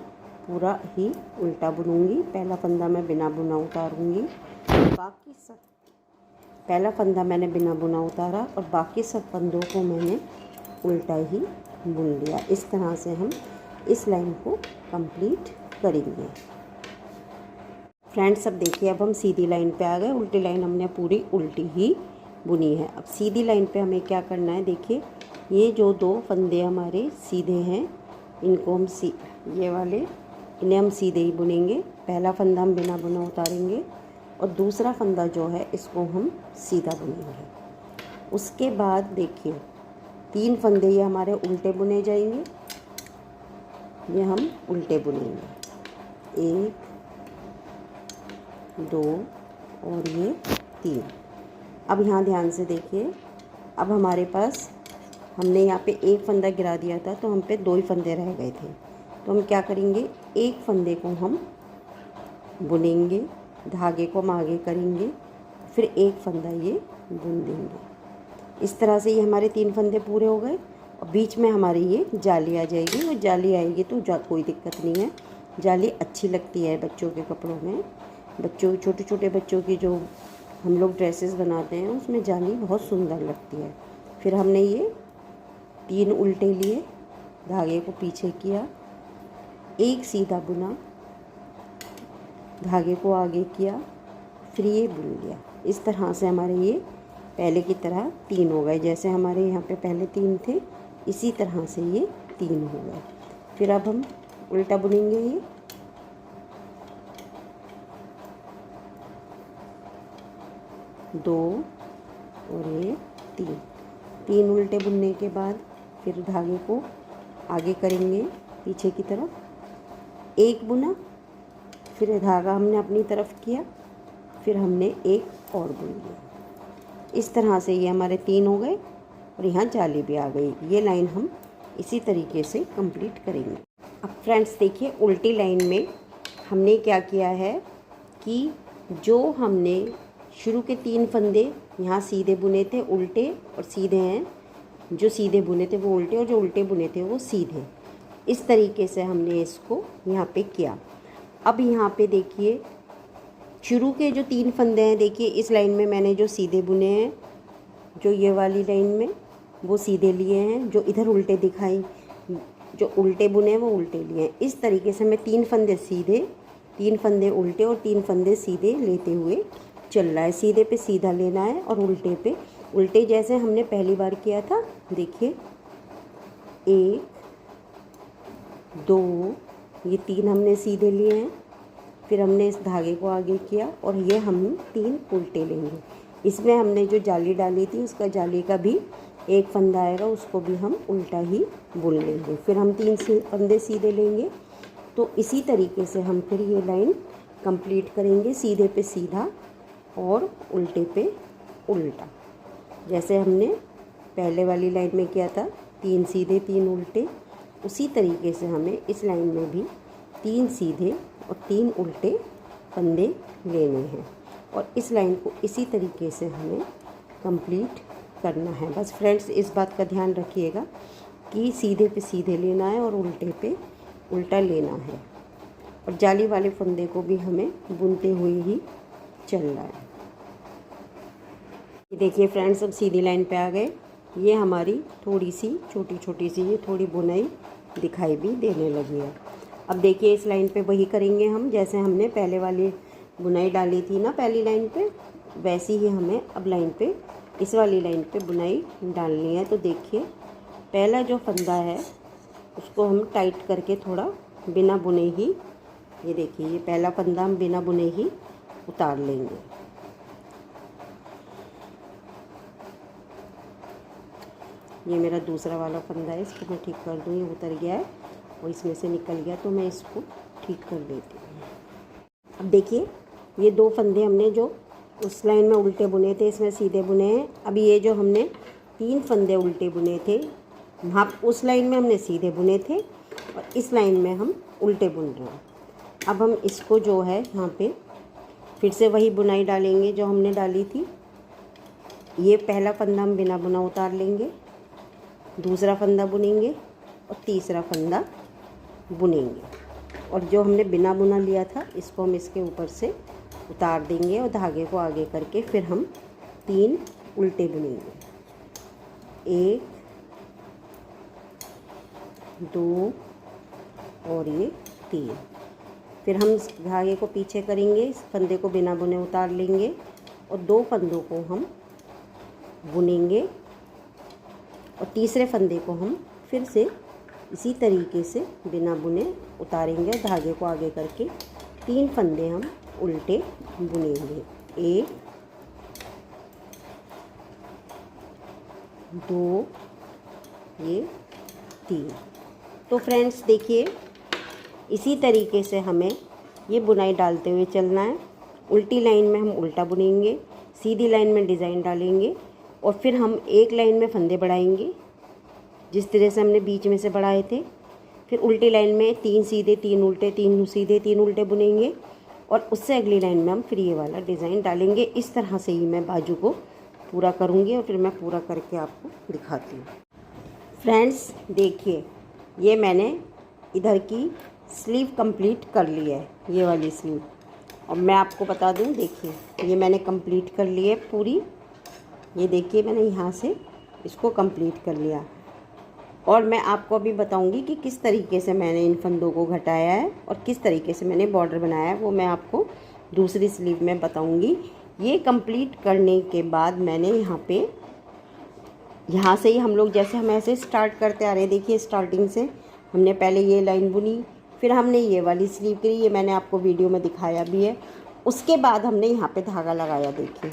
पूरा ही उल्टा बुनूंगी। पहला फंदा मैं बिना बुना उतारूंगी, बाकी सब पहला फंदा मैंने बिना बुना उतारा और बाकी सब फंदों को मैंने उल्टा ही बुन लिया। इस तरह से हम इस लाइन को कंप्लीट करेंगे। फ्रेंड्स अब देखिए अब हम सीधी लाइन पे आ गए। उल्टी लाइन हमने पूरी उल्टी ही बुनी है। अब सीधी लाइन पे हमें क्या करना है, देखिए ये जो 2 फंदे हमारे सीधे हैं इनको हम ये वाले इन्हें हम सीधे ही बुनेंगे। पहला फंदा हम बिना बुना उतारेंगे और दूसरा फंदा जो है इसको हम सीधा बुनेंगे। उसके बाद देखिए 3 फंदे ये हमारे उल्टे बुने जाएंगे। ये हम उल्टे बुनेंगे 1 2 और ये 3। अब यहाँ ध्यान से देखिए, अब हमारे पास हमने यहाँ पे एक फंदा गिरा दिया था तो हम पे 2 ही फंदे रह गए थे। तो हम क्या करेंगे, एक फंदे को हम बुनेंगे, धागे को हम आगे करेंगे, फिर एक फंदा ये बुन देंगे। इस तरह से ये हमारे 3 फंदे पूरे हो गए और बीच में हमारी ये जाली आ जाएगी। वो जाली आएगी तो कोई दिक्कत नहीं है, जाली अच्छी लगती है बच्चों के कपड़ों में। बच्चों, छोटे छोटे बच्चों की जो हम लोग ड्रेसेस बनाते हैं उसमें जाली बहुत सुंदर लगती है। फिर हमने ये 3 उल्टे लिए, धागे को पीछे किया, एक सीधा बुना, धागे को आगे किया, फिर ये बुन लिया। इस तरह से हमारे ये पहले की तरह 3 हो गए। जैसे हमारे यहाँ पे पहले 3 थे, इसी तरह से ये 3 हो गए। फिर अब हम उल्टा बुनेंगे ये, दो और ये 3 उल्टे बुनने के बाद फिर धागे को आगे करेंगे पीछे की तरफ, एक बुना, फिर धागा हमने अपनी तरफ किया, फिर हमने एक और बुन लिया। इस तरह से ये हमारे 3 हो गए और यहाँ जाली भी आ गई। ये लाइन हम इसी तरीके से कंप्लीट करेंगे। अब फ्रेंड्स देखिए, उल्टी लाइन में हमने क्या किया है कि जो हमने शुरू के 3 फंदे यहाँ सीधे बुने थे, उल्टे और सीधे हैं, जो सीधे बुने थे वो उल्टे और जो उल्टे बुने थे वो सीधे। इस तरीके से हमने इसको यहाँ पे किया। अब यहाँ पे देखिए, शुरू के जो 3 फंदे हैं, देखिए इस लाइन में मैंने जो सीधे बुने हैं, जो ये वाली लाइन में वो सीधे लिए हैं, जो इधर उल्टे दिखाई, जो उल्टे बुने हैं वो उल्टे लिए हैं। इस तरीके से मैं 3 फंदे सीधे, 3 फंदे उल्टे और 3 फंदे सीधे लेते हुए चल रहा है। सीधे पे सीधा लेना है और उल्टे पे उल्टे, जैसे हमने पहली बार किया था। देखिए 1 2, ये 3 हमने सीधे लिए हैं, फिर हमने इस धागे को आगे किया और ये हम 3 उल्टे लेंगे। इसमें हमने जो जाली डाली थी उसका जाली का भी एक फंदा आएगा, उसको भी हम उल्टा ही बुन लेंगे। फिर हम 3 फंदे सीधे लेंगे। तो इसी तरीके से हम फिर ये लाइन कंप्लीट करेंगे, सीधे पे सीधा और उल्टे पे उल्टा, जैसे हमने पहले वाली लाइन में किया था, 3 सीधे 3 उल्टे। उसी तरीके से हमें इस लाइन में भी 3 सीधे और 3 उल्टे फंदे लेने हैं और इस लाइन को इसी तरीके से हमें कंप्लीट करना है। बस फ्रेंड्स, इस बात का ध्यान रखिएगा कि सीधे पे सीधे लेना है और उल्टे पे उल्टा लेना है और जाली वाले फंदे को भी हमें बुनते हुए ही चलना है। देखिए फ्रेंड्स, अब सीधी लाइन पे आ गए। ये हमारी थोड़ी सी छोटी छोटी सी ये थोड़ी बुनाई दिखाई भी देने लगी है। अब देखिए इस लाइन पे वही करेंगे हम, जैसे हमने पहले वाली बुनाई डाली थी ना पहली लाइन पे, वैसी ही हमें अब लाइन पे, इस वाली लाइन पे बुनाई डालनी है। तो देखिए पहला जो फंदा है उसको हम टाइट करके थोड़ा बिना बुने ही, ये देखिए ये पहला फंदा हम बिना बुने ही उतार लेंगे। ये मेरा दूसरा वाला फंदा है, इसको मैं ठीक कर दूँ। ये उतर गया है और इसमें से निकल गया, तो मैं इसको ठीक कर देती हूँ। अब देखिए ये 2 फंदे हमने जो उस लाइन में उल्टे बुने थे, इसमें सीधे बुने हैं। अब ये जो हमने 3 फंदे उल्टे बुने थे, वहाँ उस लाइन में हमने सीधे बुने थे और इस लाइन में हम उल्टे बुन रहे हैं। अब हम इसको जो है यहाँ पे फिर से वही बुनाई डालेंगे जो हमने डाली थी। ये पहला फंदा हम बिना बुना उतार लेंगे, दूसरा फंदा बुनेंगे और तीसरा फंदा बुनेंगे और जो हमने बिना बुना लिया था इसको हम इसके ऊपर से उतार देंगे और धागे को आगे करके फिर हम 3 उल्टे बुनेंगे। 1 2 और ये 3। फिर हम धागे को पीछे करेंगे, इस फंदे को बिना बुने उतार लेंगे और 2 फंदों को हम बुनेंगे और तीसरे फंदे को हम फिर से इसी तरीके से बिना बुने उतारेंगे और धागे को आगे करके 3 फंदे हम उल्टे बुनेंगे। 1 2 ये 3। तो फ्रेंड्स देखिए इसी तरीके से हमें ये बुनाई डालते हुए चलना है। उल्टी लाइन में हम उल्टा बुनेंगे, सीधी लाइन में डिज़ाइन डालेंगे और फिर हम एक लाइन में फंदे बढ़ाएंगे जिस तरह से हमने बीच में से बढ़ाए थे। फिर उल्टी लाइन में 3 सीधे 3 उल्टे, 3 सीधे 3 उल्टे बुनेंगे और उससे अगली लाइन में हम फिर ये वाला डिज़ाइन डालेंगे। इस तरह से ही मैं बाजू को पूरा करूँगी और फिर मैं पूरा करके आपको दिखाती हूँ। फ्रेंड्स देखिए ये मैंने इधर की स्लीव कंप्लीट कर ली है, ये वाली स्लीव। और मैं आपको बता दूं, देखिए ये मैंने कंप्लीट कर ली है पूरी। ये देखिए मैंने यहाँ से इसको कंप्लीट कर लिया। और मैं आपको अभी बताऊंगी कि किस तरीके से मैंने इन फंदों को घटाया है और किस तरीके से मैंने बॉर्डर बनाया है, वो मैं आपको दूसरी स्लीव में बताऊंगी। ये कंप्लीट करने के बाद मैंने यहाँ से ही हम लोग जैसे हम ऐसे स्टार्ट करते आ रहे हैं, देखिए स्टार्टिंग से हमने पहले ये लाइन बुनी, फिर हमने ये वाली स्लीव करी, ये मैंने आपको वीडियो में दिखाया भी है। उसके बाद हमने यहाँ पे धागा लगाया, देखिए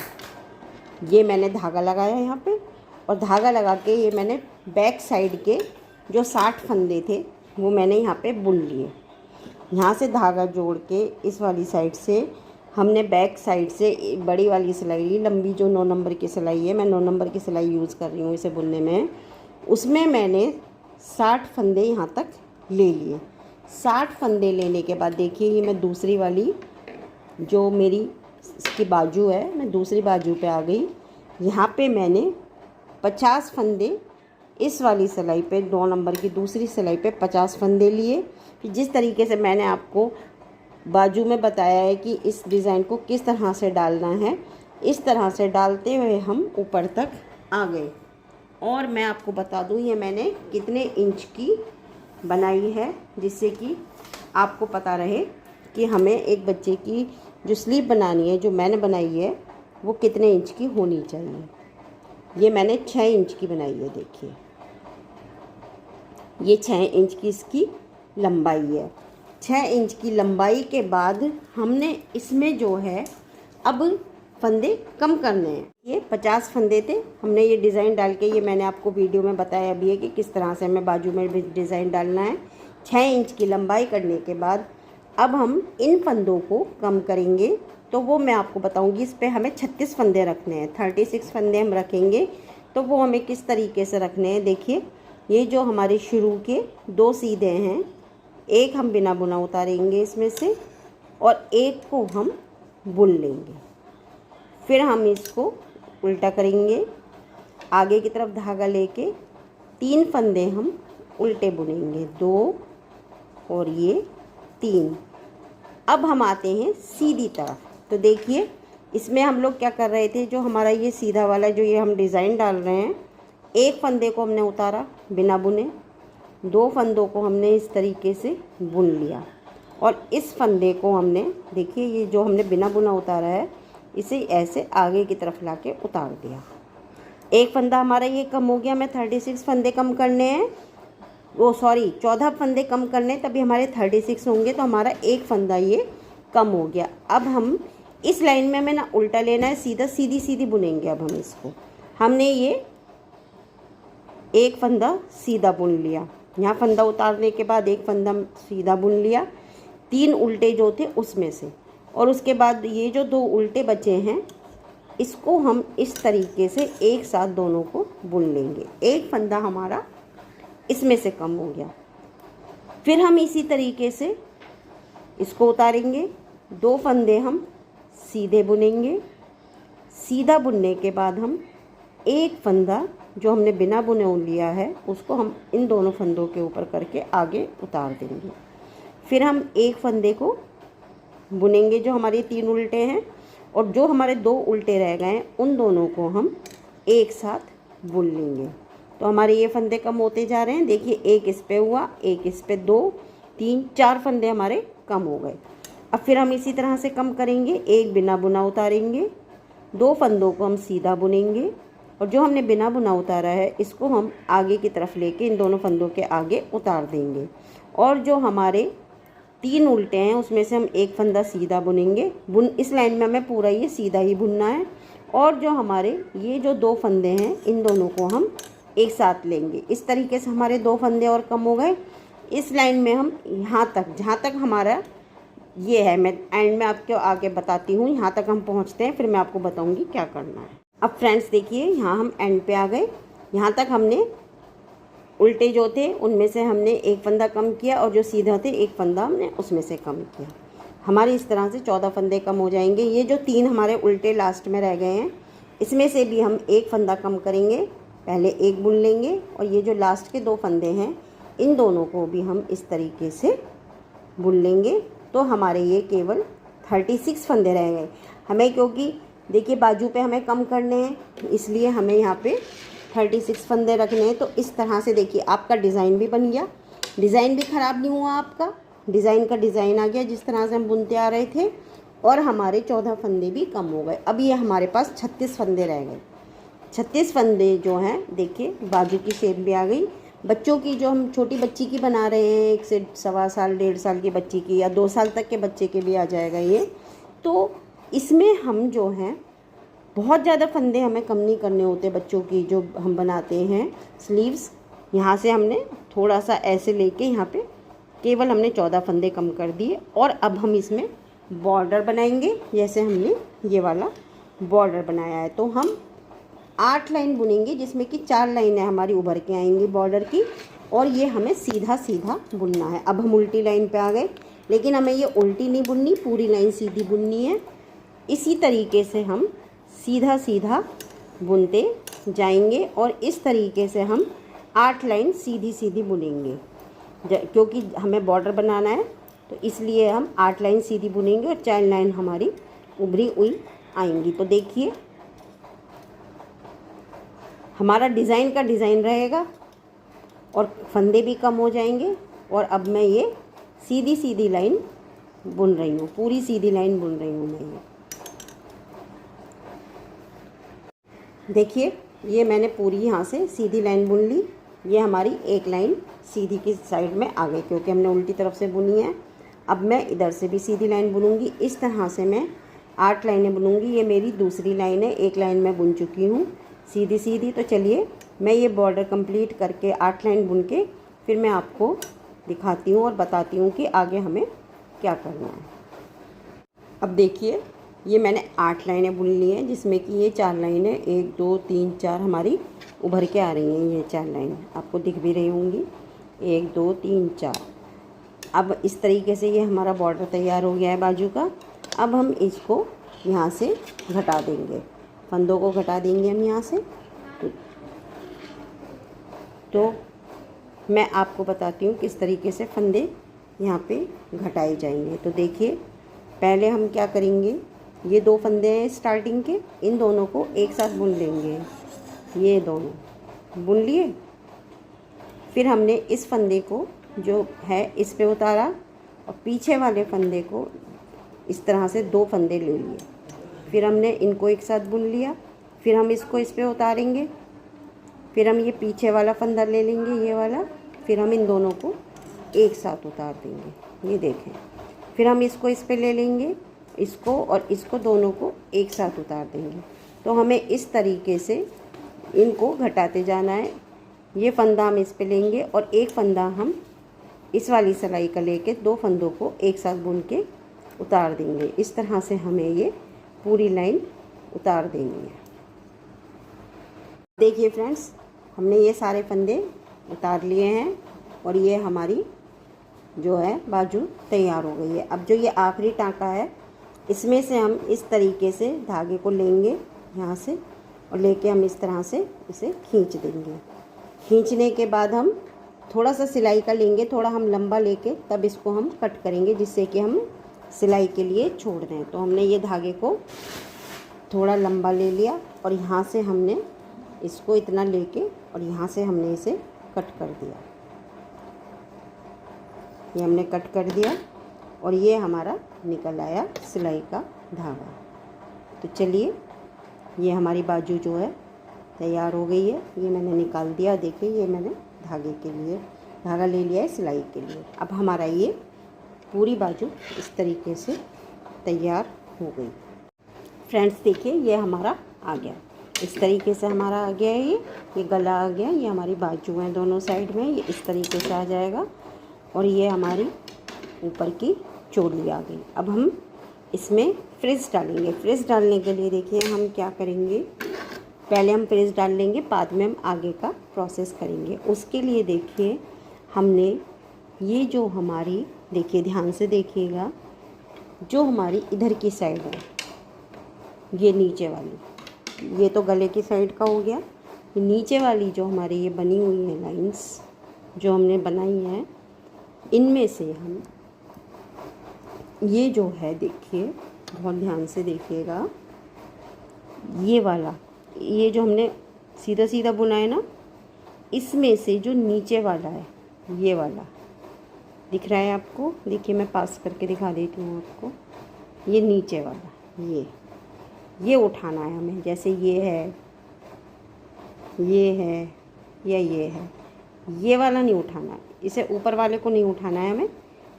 ये मैंने धागा लगाया यहाँ पे, और धागा लगा के ये मैंने बैक साइड के जो 60 फंदे थे वो मैंने यहाँ पे बुन लिए। यहाँ से धागा जोड़ के इस वाली साइड से हमने बैक साइड से बड़ी वाली सिलाई ली, लंबी जो 9 नंबर की सिलाई है, मैं 9 नंबर की सिलाई यूज़ कर रही हूँ इसे बुनने में। उसमें मैंने 60 फंदे यहाँ तक ले लिए। 60 फंदे लेने के बाद देखिए ये मैं दूसरी वाली जो मेरी इसकी बाजू है, मैं दूसरी बाजू पे आ गई। यहाँ पे मैंने 50 फंदे इस वाली सिलाई पे, 2 नंबर की दूसरी सिलाई पे 50 फंदे लिए। जिस तरीके से मैंने आपको बाजू में बताया है कि इस डिज़ाइन को किस तरह से डालना है, इस तरह से डालते हुए हम ऊपर तक आ गए। और मैं आपको बता दूं ये मैंने कितने इंच की बनाई है, जिससे कि आपको पता रहे कि हमें एक बच्चे की जो स्लीव बनानी है, जो मैंने बनाई है, वो कितने इंच की होनी चाहिए। ये मैंने 6 इंच की बनाई है, देखिए ये 6 इंच की इसकी लंबाई है। 6 इंच की लंबाई के बाद हमने इसमें जो है अब फंदे कम करने हैं। ये 50 फंदे थे, हमने ये डिज़ाइन डाल के, ये मैंने आपको वीडियो में बताया भी है कि किस तरह से हमें बाजू में डिज़ाइन डालना है। 6 इंच की लंबाई करने के बाद अब हम इन फंदों को कम करेंगे, तो वो मैं आपको बताऊंगी। इस पे हमें 36 फंदे रखने हैं, 36 फंदे हम रखेंगे। तो वो हमें किस तरीके से रखने हैं, देखिए ये जो हमारे शुरू के 2 सीधे हैं, एक हम बिना बुना उतारेंगे इसमें से, और एक को हम बुन लेंगे। फिर हम इसको उल्टा करेंगे, आगे की तरफ धागा लेके 3 फंदे हम उल्टे बुनेंगे, 2 और ये 3। अब हम आते हैं सीधी तरफ। तो देखिए इसमें हम लोग क्या कर रहे थे, जो हमारा ये सीधा वाला जो ये हम डिज़ाइन डाल रहे हैं, एक फंदे को हमने उतारा बिना बुने, 2 फंदों को हमने इस तरीके से बुन लिया, और इस फंदे को हमने, देखिए ये जो हमने बिना बुना उतारा है, इसे ऐसे आगे की तरफ लाके उतार दिया। एक फंदा हमारा ये कम हो गया, हमें 36 फंदे कम करने हैं, वो सॉरी 14 फंदे कम करने, तभी हमारे 36 होंगे, तो हमारा एक फंदा ये कम हो गया। अब हम इस लाइन में हमें ना उल्टा लेना है, सीधा सीधी सीधी बुनेंगे। अब हम इसको, हमने ये एक फंदा सीधा बुन लिया, यहाँ फंदा उतारने के बाद एक फंदा सीधा बुन लिया, 3 उल्टे जो थे उसमें से, और उसके बाद ये जो 2 उल्टे बचे हैं इसको हम इस तरीके से एक साथ दोनों को बुन लेंगे। एक फंदा हमारा इसमें से कम हो गया। फिर हम इसी तरीके से इसको उतारेंगे, 2 फंदे हम सीधे बुनेंगे। सीधा बुनने के बाद हम एक फंदा जो हमने बिना बुने लिया है उसको हम इन दोनों फंदों के ऊपर करके आगे उतार देंगे। फिर हम एक फंदे को बुनेंगे जो हमारे 3 उल्टे हैं, और जो हमारे 2 उल्टे रह गए हैं उन दोनों को हम एक साथ बुन लेंगे। तो हमारे ये फंदे कम होते जा रहे हैं, देखिए एक इस पे हुआ, एक इस पे, 2 3 4 फंदे हमारे कम हो गए। अब फिर हम इसी तरह से कम करेंगे, एक बिना बुना उतारेंगे, 2 फंदों को हम सीधा बुनेंगे, और जो हमने बिना बुना उतारा है इसको हम आगे की तरफ लेके इन दोनों फंदों के आगे उतार देंगे। और जो हमारे 3 उल्टे हैं उसमें से हम एक फंदा सीधा बुनेंगे। इस लाइन में हमें पूरा ये सीधा ही बुनना है। और जो हमारे ये जो 2 फंदे हैं इन दोनों को हम एक साथ लेंगे। इस तरीके से हमारे 2 फंदे और कम हो गए। इस लाइन में हम यहाँ तक, जहाँ तक हमारा ये है, मैं एंड में आपको आगे बताती हूँ, यहाँ तक हम पहुँचते हैं, फिर मैं आपको बताऊँगी क्या करना है। अब फ्रेंड्स देखिए यहाँ हम एंड पे आ गए। यहाँ तक हमने उल्टे जो थे उनमें से हमने एक फंदा कम किया, और जो सीधा थे एक फंदा हमने उसमें से कम किया। हमारी इस तरह से 14 फंदे कम हो जाएंगे। ये जो 3 हमारे उल्टे लास्ट में रह गए हैं इसमें से भी हम एक फंदा कम करेंगे, पहले एक बुन लेंगे, और ये जो लास्ट के 2 फंदे हैं इन दोनों को भी हम इस तरीके से बुन लेंगे तो हमारे ये केवल 36 फंदे रह गए हमें, क्योंकि देखिए बाजू पे हमें कम करने हैं इसलिए हमें यहाँ पे 36 फंदे रखने हैं। तो इस तरह से देखिए आपका डिज़ाइन भी बन गया, डिज़ाइन भी ख़राब नहीं हुआ, आपका डिज़ाइन का डिज़ाइन आ गया जिस तरह से हम बुनते आ रहे थे, और हमारे 14 फंदे भी कम हो गए। अब ये हमारे पास 36 फंदे रह गए। 36 फंदे जो हैं देखिए बाजू की शेप भी आ गई। बच्चों की जो हम छोटी बच्ची की बना रहे हैं, 1 से 1.25 साल 1.5 साल की बच्ची की, या 2 साल तक के बच्चे के भी आ जाएगा ये। तो इसमें हम जो हैं बहुत ज़्यादा फंदे हमें कम नहीं करने होते। बच्चों की जो हम बनाते हैं स्लीव्स, यहाँ से हमने थोड़ा सा ऐसे लेके यहाँ पे केवल हमने 14 फंदे कम कर दिए। और अब हम इसमें बॉर्डर बनाएंगे, जैसे हमने ये वाला बॉर्डर बनाया है। तो हम 8 लाइन बुनेंगे जिसमें कि 4 लाइनें हमारी उभर के आएंगी बॉर्डर की, और ये हमें सीधा सीधा बुनना है। अब हम उल्टी लाइन पे आ गए, लेकिन हमें ये उल्टी नहीं बुननी, पूरी लाइन सीधी बुननी है। इसी तरीके से हम सीधा सीधा बुनते जाएंगे और इस तरीके से हम 8 लाइन सीधी सीधी बुनेंगे। क्योंकि हमें बॉर्डर बनाना है तो इसलिए हम 8 लाइन सीधी बुनेंगे और 4 लाइन हमारी उभरी हुई आएंगी। तो देखिए हमारा डिज़ाइन का डिज़ाइन रहेगा और फंदे भी कम हो जाएंगे। और अब मैं ये सीधी सीधी लाइन बुन रही हूँ, पूरी सीधी लाइन बुन रही हूँ मैं ये। देखिए ये मैंने पूरी यहाँ से सीधी लाइन बुन ली। ये हमारी एक लाइन सीधी की साइड में आ गई क्योंकि हमने उल्टी तरफ से बुनी है। अब मैं इधर से भी सीधी लाइन बुनूंगी। इस तरह से मैं 8 लाइनें बुनूंगी। ये मेरी दूसरी लाइन है, एक लाइन मैं बुन चुकी हूँ सीधी सीधी। तो चलिए मैं ये बॉर्डर कंप्लीट करके 8 लाइन बुन के फिर मैं आपको दिखाती हूँ और बताती हूँ कि आगे हमें क्या करना है। अब देखिए ये मैंने 8 लाइनें बुन ली हैं जिसमें कि ये 4 लाइनें 1 2 3 4 हमारी उभर के आ रही हैं। ये 4 लाइन आपको दिख भी रही होंगी, 1 2 3 4। अब इस तरीके से ये हमारा बॉर्डर तैयार हो गया है बाजू का। अब हम इसको यहाँ से घटा देंगे, फंदों को घटा देंगे हम यहाँ से। तो मैं आपको बताती हूँ किस तरीके से फंदे यहाँ पे घटाए जाएंगे। तो देखिए पहले हम क्या करेंगे, ये 2 फंदे हैं स्टार्टिंग के, इन दोनों को एक साथ बुन लेंगे। ये दोनों बुन लिए, फिर हमने इस फंदे को जो है इस पे उतारा और पीछे वाले फंदे को इस तरह से 2 फंदे ले लिए। फिर हमने इनको एक साथ बुन लिया, फिर हम इसको इस पे उतारेंगे, फिर हम ये पीछे वाला फंदा ले लेंगे ये वाला, फिर हम इन दोनों को एक साथ उतार देंगे। ये देखें, फिर हम इसको इस पे ले लेंगे, इसको और इसको दोनों को एक साथ उतार देंगे। तो हमें इस तरीके से इनको घटाते जाना है। ये फंदा हम इस पे लेंगे और एक फंदा हम इस वाली सिलाई का लेके 2 फंदों को एक साथ बुन के उतार देंगे। इस तरह से हमें ये पूरी लाइन उतार देनी है। देखिए फ्रेंड्स, हमने ये सारे फंदे उतार लिए हैं और ये हमारी जो है बाजू तैयार हो गई है। अब जो ये आखिरी टाँका है इसमें से हम इस तरीके से धागे को लेंगे यहाँ से और लेके हम इस तरह से इसे खींच देंगे। खींचने के बाद हम थोड़ा सा सिलाई का लेंगे, थोड़ा हम लंबा लेके तब इसको हम कट करेंगे, जिससे कि हम सिलाई के लिए छोड़ दें। तो हमने ये धागे को थोड़ा लंबा ले लिया और यहाँ से हमने इसको इतना लेके और यहाँ से हमने इसे कट कर दिया। ये हमने कट कर दिया और ये हमारा निकल आया सिलाई का धागा। तो चलिए ये हमारी बाजू जो है तैयार हो गई है। ये मैंने निकाल दिया, देखिए ये मैंने धागे के लिए धागा ले लिया है सिलाई के लिए। अब हमारा ये पूरी बाजू इस तरीके से तैयार हो गई। फ्रेंड्स देखिए ये हमारा आ गया, इस तरीके से हमारा आ गया है। ये गला आ गया, ये हमारी बाजू है दोनों साइड में, ये इस तरीके से आ जाएगा और ये हमारी ऊपर की चोली आ गई। अब हम इसमें फ्रिज डालेंगे। फ्रिज डालने के लिए देखिए हम क्या करेंगे, पहले हम फ्रिज डाल लेंगे, बाद में हम आगे का प्रोसेस करेंगे। उसके लिए देखिए हमने ये जो हमारी, देखिए ध्यान से देखिएगा, जो हमारी इधर की साइड है ये नीचे वाली, ये तो गले की साइड का हो गया। नीचे वाली जो हमारी ये बनी हुई है लाइंस जो हमने बनाई हैं, इनमें से हम ये जो है देखिए, बहुत ध्यान से देखिएगा, ये वाला, ये जो हमने सीधा सीधा बुना है ना, इसमें से जो नीचे वाला है, ये वाला दिख रहा है आपको, देखिए मैं पास करके दिखा देती हूँ आपको, ये नीचे वाला, ये उठाना है हमें। जैसे ये है या ये है, ये वाला नहीं उठाना, इसे ऊपर वाले को नहीं उठाना है हमें,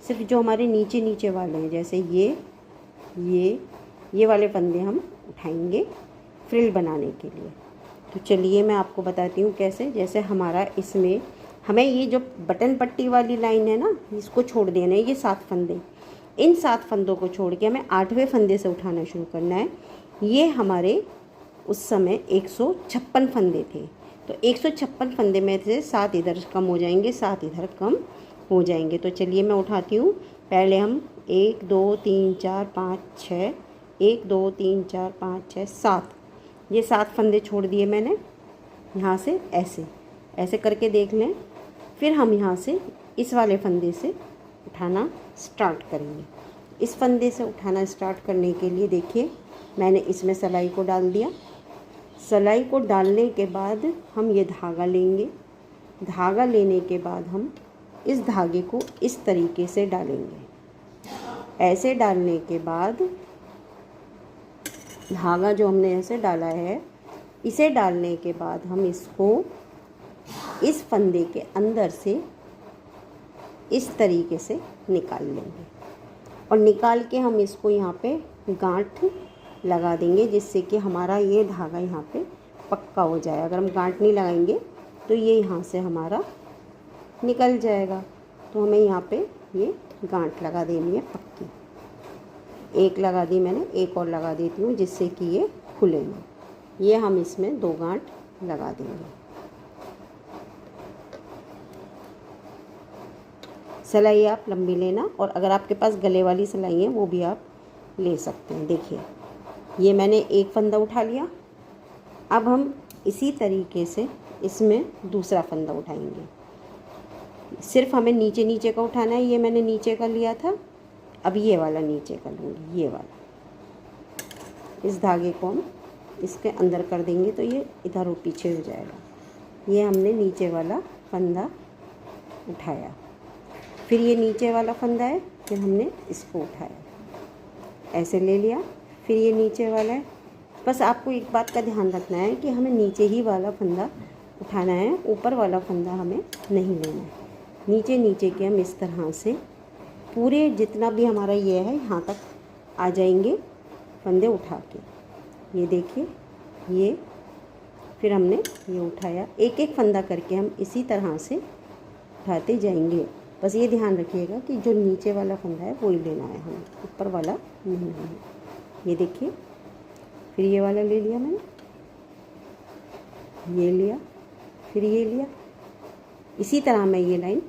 सिर्फ जो हमारे नीचे नीचे वाले हैं, जैसे ये वाले फंदे हम उठाएंगे फ्रिल बनाने के लिए। तो चलिए मैं आपको बताती हूँ कैसे। जैसे हमारा इसमें हमें ये जो बटन पट्टी वाली लाइन है ना, इसको छोड़ देना है, ये 7 फंदे, इन 7 फंदों को छोड़ के हमें 8वें फंदे से उठाना शुरू करना है। ये हमारे उस समय 156 फंदे थे, तो 156 फंदे में से 7 इधर कम हो जाएंगे, 7 इधर कम हो जाएंगे। तो चलिए मैं उठाती हूँ। पहले हम 1 2 3 4 5 6, 1 2 3 4 5 6 7, ये 7 फंदे छोड़ दिए मैंने यहाँ से, ऐसे करके देख लें। फिर हम यहाँ से इस वाले फंदे से उठाना स्टार्ट करेंगे। इस फंदे से उठाना स्टार्ट करने के लिए देखिए, मैंने इसमें सिलाई को डाल दिया। सिलाई को डालने के बाद हम ये धागा लेंगे। धागा लेने के बाद हम इस धागे को इस तरीके से डालेंगे। ऐसे डालने के बाद धागा जो हमने ऐसे डाला है, इसे डालने के बाद हम इसको इस फंदे के अंदर से इस तरीके से निकाल लेंगे, और निकाल के हम इसको यहाँ पे गांठ लगा देंगे, जिससे कि हमारा ये धागा यहाँ पे पक्का हो जाए। अगर हम गांठ नहीं लगाएंगे तो ये यहाँ से हमारा निकल जाएगा। तो हमें यहाँ पे ये गांठ लगा देनी है पक्की। एक लगा दी मैंने, एक और लगा देती हूँ जिससे कि ये खुले नहीं। ये हम इसमें 2 गांठ लगा देंगे। सिलाई आप लंबी लेना, और अगर आपके पास गले वाली सिलाई है वो भी आप ले सकते हैं। देखिए ये मैंने एक फंदा उठा लिया। अब हम इसी तरीके से इसमें दूसरा फंदा उठाएंगे। सिर्फ हमें नीचे नीचे का उठाना है। ये मैंने नीचे का लिया था, अब ये वाला नीचे का लूँगी, ये वाला। इस धागे को हम इसके अंदर कर देंगे तो ये इधर और पीछे हो जाएगा। ये हमने नीचे वाला फंदा उठाया, फिर ये नीचे वाला फंदा है, फिर हमने इसको उठाया, ऐसे ले लिया। फिर ये नीचे वाला है। बस आपको एक बात का ध्यान रखना है कि हमें नीचे ही वाला फंदा उठाना है, ऊपर वाला फंदा हमें नहीं लेना है। नीचे नीचे के हम इस तरह से पूरे जितना भी हमारा ये है यहाँ तक आ जाएंगे फंदे उठा के। ये देखिए, ये फिर हमने ये उठाया। एक एक फंदा करके हम इसी तरह से उठाते जाएंगे। बस ये ध्यान रखिएगा कि जो नीचे वाला फंदा है वही लेना है हमें, ऊपर वाला नहीं लेना है। ये देखिए, फिर ये वाला ले लिया मैंने, ये लिया, फिर ये लिया। इसी तरह मैं ये लाइन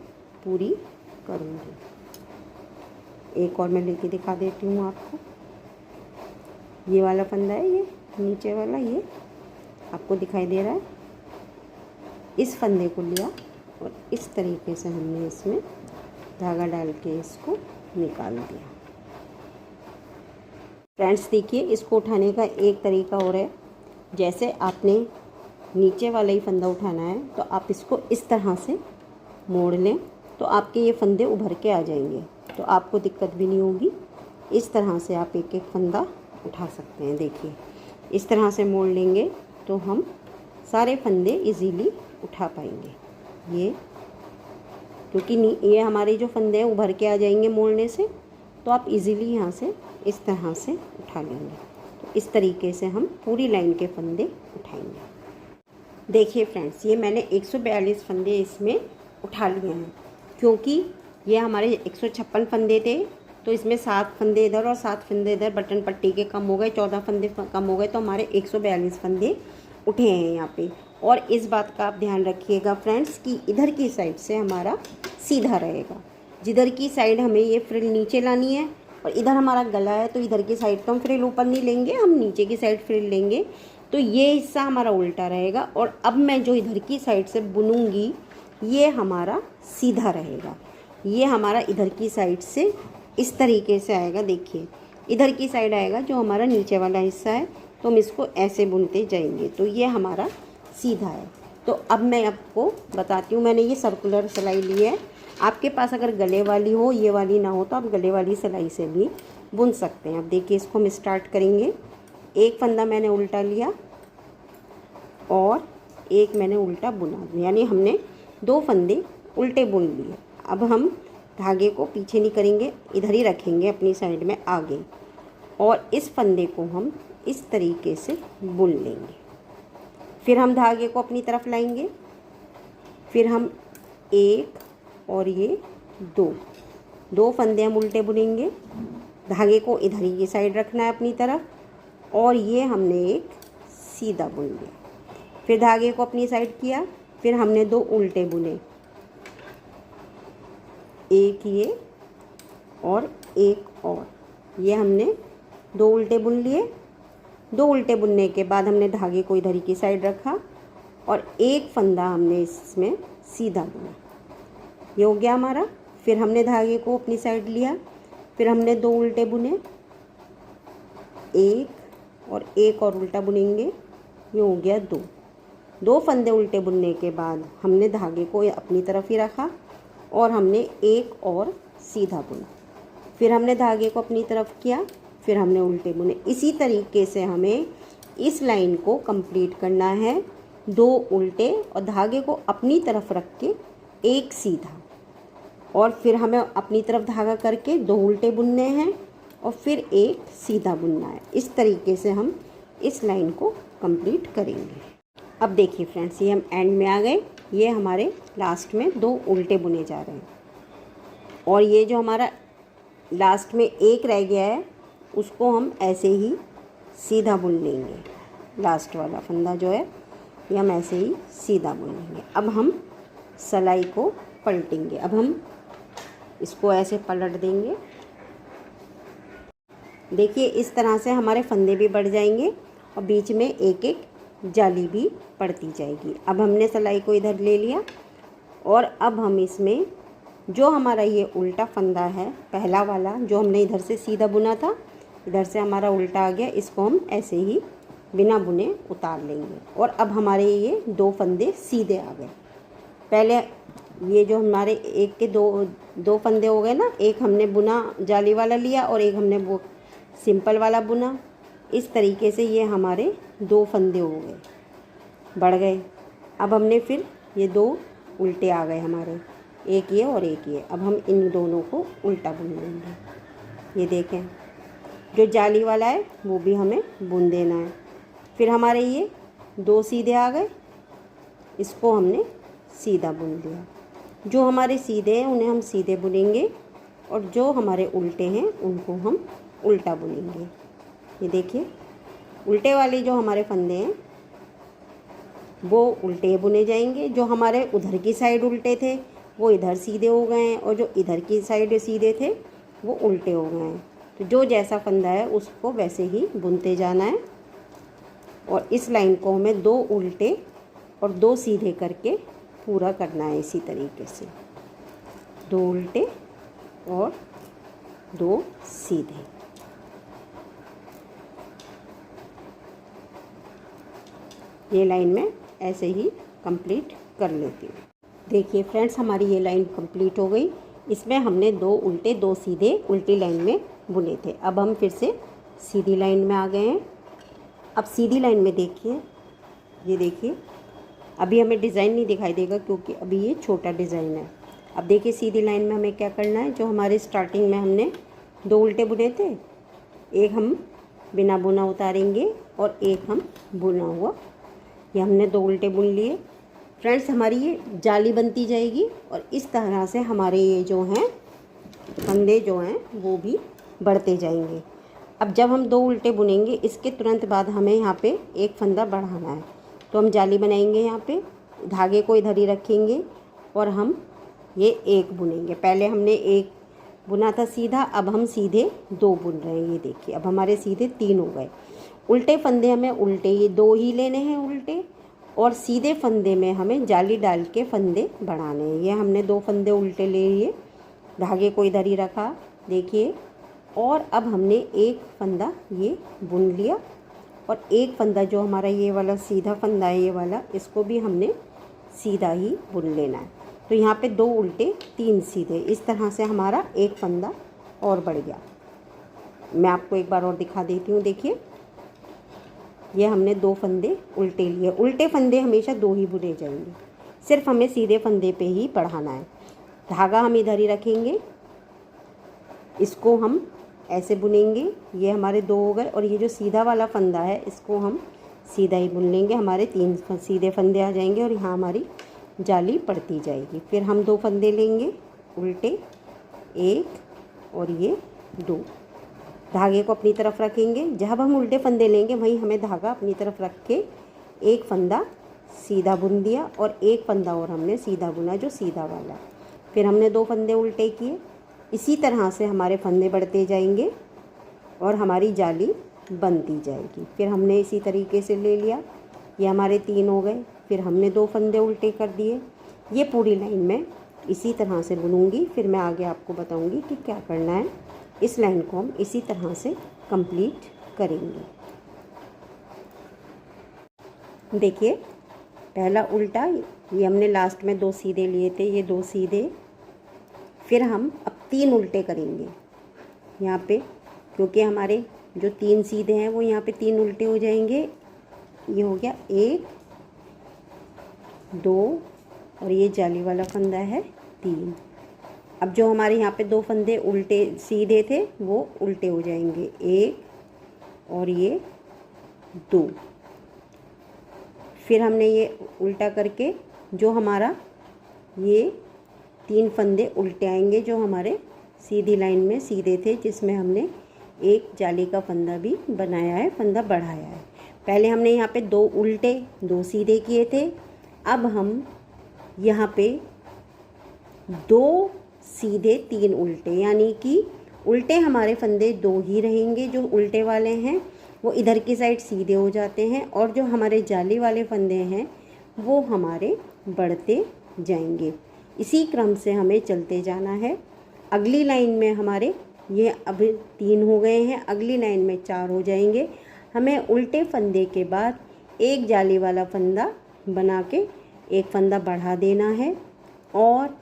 पूरी करूँगी। एक और मैं लेके दिखा देती हूँ आपको। ये वाला फंदा है, ये नीचे वाला, ये आपको दिखाई दे रहा है। इस फंदे को लिया और इस तरीके से हमने इसमें धागा डाल के इसको निकाल दिया। फ्रेंड्स देखिए, इसको उठाने का एक तरीका और है। जैसे आपने नीचे वाला ही फंदा उठाना है तो आप इसको इस तरह से मोड़ लें तो आपके ये फंदे उभर के आ जाएंगे, तो आपको दिक्कत भी नहीं होगी। इस तरह से आप एक एक फंदा उठा सकते हैं। देखिए इस तरह से मोड़ लेंगे तो हम सारे फंदे इजीली उठा पाएंगे। ये क्योंकि ये हमारे जो फंदे हैं उभर के आ जाएंगे मोड़ने से, तो आप इजीली यहाँ से इस तरह से उठा लेंगे। तो इस तरीके से हम पूरी लाइन के फंदे उठाएंगे। देखिए फ्रेंड्स, ये मैंने 142 फंदे इसमें उठा लिए हैं, क्योंकि ये हमारे 156 फंदे थे, तो इसमें 7 फंदे इधर और 7 फंदे इधर बटन पट्टी के कम हो गए, 14 फंदे कम हो गए, तो हमारे 142 फंदे उठे हैं यहाँ पे। और इस बात का आप ध्यान रखिएगा फ्रेंड्स कि इधर की साइड से हमारा सीधा रहेगा। जिधर की साइड हमें ये फ्रिल नीचे लानी है और इधर हमारा गला है, तो इधर की साइड तो हम फ्रिल ऊपर नहीं लेंगे, हम नीचे की साइड फ्रिल लेंगे, तो ये हिस्सा हमारा उल्टा रहेगा। और अब मैं जो इधर की साइड से बुनूंगी ये हमारा सीधा रहेगा। ये हमारा इधर की साइड से इस तरीके से आएगा। देखिए इधर की साइड आएगा जो हमारा नीचे वाला हिस्सा है, तो हम इसको ऐसे बुनते जाएंगे, तो ये हमारा सीधा है। तो अब मैं आपको बताती हूँ, मैंने ये सर्कुलर सिलाई ली है। आपके पास अगर गले वाली हो, ये वाली ना हो, तो आप गले वाली सिलाई से भी बुन सकते हैं। अब देखिए इसको हम स्टार्ट करेंगे। एक फंदा मैंने उल्टा लिया और एक मैंने उल्टा बुना, यानी हमने 2 फंदे उल्टे बुन लिए। अब हम धागे को पीछे नहीं करेंगे, इधर ही रखेंगे अपनी साइड में आगे, और इस फंदे को हम इस तरीके से बुन लेंगे। फिर हम धागे को अपनी तरफ लाएंगे, फिर हम 1 और ये 2 फंदे हम उल्टे बुनेंगे। धागे को इधर ही ये साइड रखना है अपनी तरफ, और ये हमने एक सीधा बुन लिया। फिर धागे को अपनी साइड किया, फिर हमने 2 उल्टे बुने, एक ये और एक और, ये हमने 2 उल्टे बुन लिए। 2 उल्टे बुनने के बाद हमने धागे को इधर ही की साइड रखा और एक फंदा हमने इसमें सीधा बुना, ये हो गया हमारा। फिर हमने धागे को अपनी साइड लिया, फिर हमने 2 उल्टे बुने, एक और एक और उल्टा बुनेंगे, ये हो गया 2 फंदे उल्टे बुनने के बाद हमने धागे को अपनी तरफ ही रखा और हमने एक और सीधा बुना। फिर हमने धागे को अपनी तरफ किया, फिर हमने उल्टे बुने। इसी तरीके से हमें इस लाइन को कंप्लीट करना है। 2 उल्टे और धागे को अपनी तरफ रख के एक सीधा, और फिर हमें अपनी तरफ धागा करके 2 उल्टे बुनने हैं और फिर एक सीधा बुनना है। इस तरीके से हम इस लाइन को कंप्लीट करेंगे। अब देखिए फ्रेंड्स, ये हम एंड में आ गए। ये हमारे लास्ट में 2 उल्टे बुने जा रहे हैं, और ये जो हमारा लास्ट में एक रह गया है उसको हम ऐसे ही सीधा बुन लेंगे। लास्ट वाला फंदा जो है ये हम ऐसे ही सीधा बुन लेंगे। अब हम सिलाई को पलटेंगे। अब हम इसको ऐसे पलट देंगे। देखिए इस तरह से हमारे फंदे भी बढ़ जाएंगे और बीच में एक एक जाली भी पड़ती जाएगी। अब हमने सिलाई को इधर ले लिया और अब हम इसमें जो हमारा ये उल्टा फंदा है, पहला वाला जो हमने इधर से सीधा बुना था, इधर से हमारा उल्टा आ गया, इसको हम ऐसे ही बिना बुने उतार लेंगे। और अब हमारे ये 2 फंदे सीधे आ गए। पहले ये जो हमारे एक के दो फंदे हो गए ना, एक हमने बुना जाली वाला लिया और एक हमने वो सिंपल वाला बुना। इस तरीके से ये हमारे 2 फंदे हो गए, बढ़ गए। अब हमने फिर ये 2 उल्टे आ गए हमारे, एक ये और एक ये। अब हम इन दोनों को उल्टा बुन लेंगे। ये देखें, जो जाली वाला है वो भी हमें बुन देना है। फिर हमारे ये 2 सीधे आ गए, इसको हमने सीधा बुन लिया। जो हमारे सीधे हैं उन्हें हम सीधे बुनेंगे और जो हमारे उल्टे हैं उनको हम उल्टा बुनेंगे। ये देखिए, उल्टे वाले जो हमारे फंदे हैं वो उल्टे बुने जाएंगे। जो हमारे उधर की साइड उल्टे थे वो इधर सीधे हो गए हैं, और जो इधर की साइड सीधे थे वो उल्टे हो गए हैं। तो जो जैसा फंदा है उसको वैसे ही बुनते जाना है। और इस लाइन को हमें 2 उल्टे और 2 सीधे करके पूरा करना है। इसी तरीके से 2 उल्टे और 2 सीधे। ये लाइन में ऐसे ही कंप्लीट कर लेती हूँ। देखिए फ्रेंड्स, हमारी ये लाइन कंप्लीट हो गई। इसमें हमने 2 उल्टे 2 सीधे उल्टी लाइन में बुने थे। अब हम फिर से सीधी लाइन में आ गए हैं। अब सीधी लाइन में देखिए, ये देखिए, अभी हमें डिज़ाइन नहीं दिखाई देगा क्योंकि अभी ये छोटा डिज़ाइन है। अब देखिए सीधी लाइन में हमें क्या करना है। जो हमारे स्टार्टिंग में हमने 2 उल्टे बुने थे, एक हम बिना बुना उतारेंगे और एक हम बुना हुआ, ये हमने 2 उल्टे बुन लिए। फ्रेंड्स, हमारी ये जाली बनती जाएगी और इस तरह से हमारे ये जो हैं फंदे जो हैं वो भी बढ़ते जाएंगे। अब जब हम 2 उल्टे बुनेंगे, इसके तुरंत बाद हमें यहाँ पे एक फंदा बढ़ाना है, तो हम जाली बनाएंगे। यहाँ पे धागे को इधर ही रखेंगे और हम ये 1 बुनेंगे। पहले हमने 1 बुना था सीधा, अब हम सीधे 2 बुन रहे हैं। ये देखिए, अब हमारे सीधे 3 हो गए। उल्टे फंदे हमें उल्टे ये 2 ही लेने हैं उल्टे, और सीधे फंदे में हमें जाली डाल के फंदे बढ़ाने हैं। ये हमने 2 फंदे उल्टे ले लिए, धागे को इधर ही रखा, देखिए। और अब हमने एक फंदा ये बुन लिया और एक फंदा जो हमारा ये वाला सीधा फंदा है ये वाला, इसको भी हमने सीधा ही बुन लेना है। तो यहाँ पे 2 उल्टे 3 सीधे, इस तरह से हमारा एक फंदा और बढ़ गया। मैं आपको एक बार और दिखा देती हूँ। देखिए, ये हमने 2 फंदे उल्टे लिए। उल्टे फंदे हमेशा 2 ही बुने जाएंगे, सिर्फ हमें सीधे फंदे पे ही बढ़ाना है। धागा हम इधर ही रखेंगे, इसको हम ऐसे बुनेंगे। ये हमारे 2 हो गए और ये जो सीधा वाला फंदा है इसको हम सीधा ही बुन लेंगे। हमारे 3 सीधे फंदे आ जाएंगे और यहाँ हमारी जाली पड़ती जाएगी। फिर हम 2 फंदे लेंगे उल्टे, 1 और ये 2। धागे को अपनी तरफ रखेंगे। जब हम उल्टे फंदे लेंगे वहीं हमें धागा अपनी तरफ रख के एक फंदा सीधा बुन दिया और एक फंदा और हमने सीधा बुना जो सीधा वाला। फिर हमने 2 फंदे उल्टे किए। इसी तरह से हमारे फंदे बढ़ते जाएंगे और हमारी जाली बनती जाएगी। फिर हमने इसी तरीके से ले लिया, ये हमारे 3 हो गए। फिर हमने 2 फंदे उल्टे कर दिए। ये पूरी लाइन में इसी तरह से बुनूंगी। फिर मैं आगे आपको बताऊंगी कि क्या करना है। इस लाइन को हम इसी तरह से कंप्लीट करेंगे। देखिए, पहला उल्टा, ये हमने लास्ट में 2 सीधे लिए थे, ये 2 सीधे। फिर हम अब 3 उल्टे करेंगे यहाँ पे, क्योंकि हमारे जो 3 सीधे हैं वो यहाँ पे 3 उल्टे हो जाएंगे। ये हो गया 1 2 और ये जाली वाला फंदा है 3। अब जो हमारे यहाँ पे 2 फंदे उल्टे सीधे थे वो उल्टे हो जाएंगे, 1 और ये 2। फिर हमने ये उल्टा करके जो हमारा ये 3 फंदे उल्टे आएंगे जो हमारे सीधी लाइन में सीधे थे, जिसमें हमने एक जाली का फंदा भी बनाया है, फंदा बढ़ाया है। पहले हमने यहाँ पे 2 उल्टे 2 सीधे किए थे। अब हम यहाँ पे 2 सीधे 3 उल्टे, यानी कि उल्टे हमारे फंदे 2 ही रहेंगे। जो उल्टे वाले हैं वो इधर की साइड सीधे हो जाते हैं और जो हमारे जाली वाले फंदे हैं वो हमारे बढ़ते जाएंगे। इसी क्रम से हमें चलते जाना है। अगली लाइन में हमारे ये अभी 3 हो गए हैं, अगली लाइन में 4 हो जाएंगे। हमें उल्टे फंदे के बाद एक जाली वाला फंदा बना के एक फंदा बढ़ा देना है और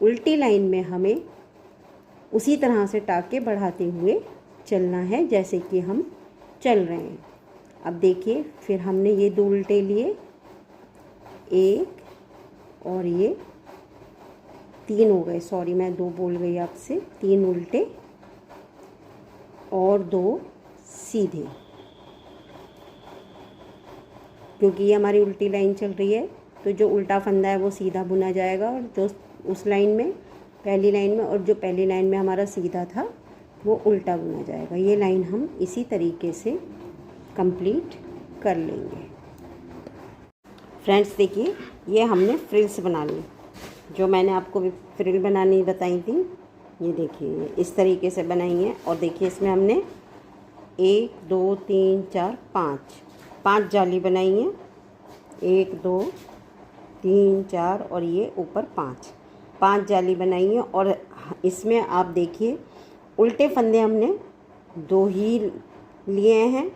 उल्टी लाइन में हमें उसी तरह से टाँके बढ़ाते हुए चलना है जैसे कि हम चल रहे हैं। अब देखिए, फिर हमने ये 2 उल्टे लिए, 1 और ये 3 हो गए, सॉरी मैं 2 बोल गई आपसे, 3 उल्टे और 2 सीधे, क्योंकि ये हमारी उल्टी लाइन चल रही है। तो जो उल्टा फंदा है वो सीधा बुना जाएगा और जो उस लाइन में पहली लाइन में और जो पहली लाइन में हमारा सीधा था वो उल्टा बुना जाएगा। ये लाइन हम इसी तरीके से कंप्लीट कर लेंगे। फ्रेंड्स देखिए, ये हमने फ्रिल्स बना ली, जो मैंने आपको भी फ्रिल बनानी बताई थी। ये देखिए इस तरीके से बनाई है। और देखिए इसमें हमने 1 2 3 4 5 जाली बनाई है, 1 2 3 4 और ये ऊपर 5 जाली बनाई है। और इसमें आप देखिए उल्टे फंदे हमने 2 ही लिए हैं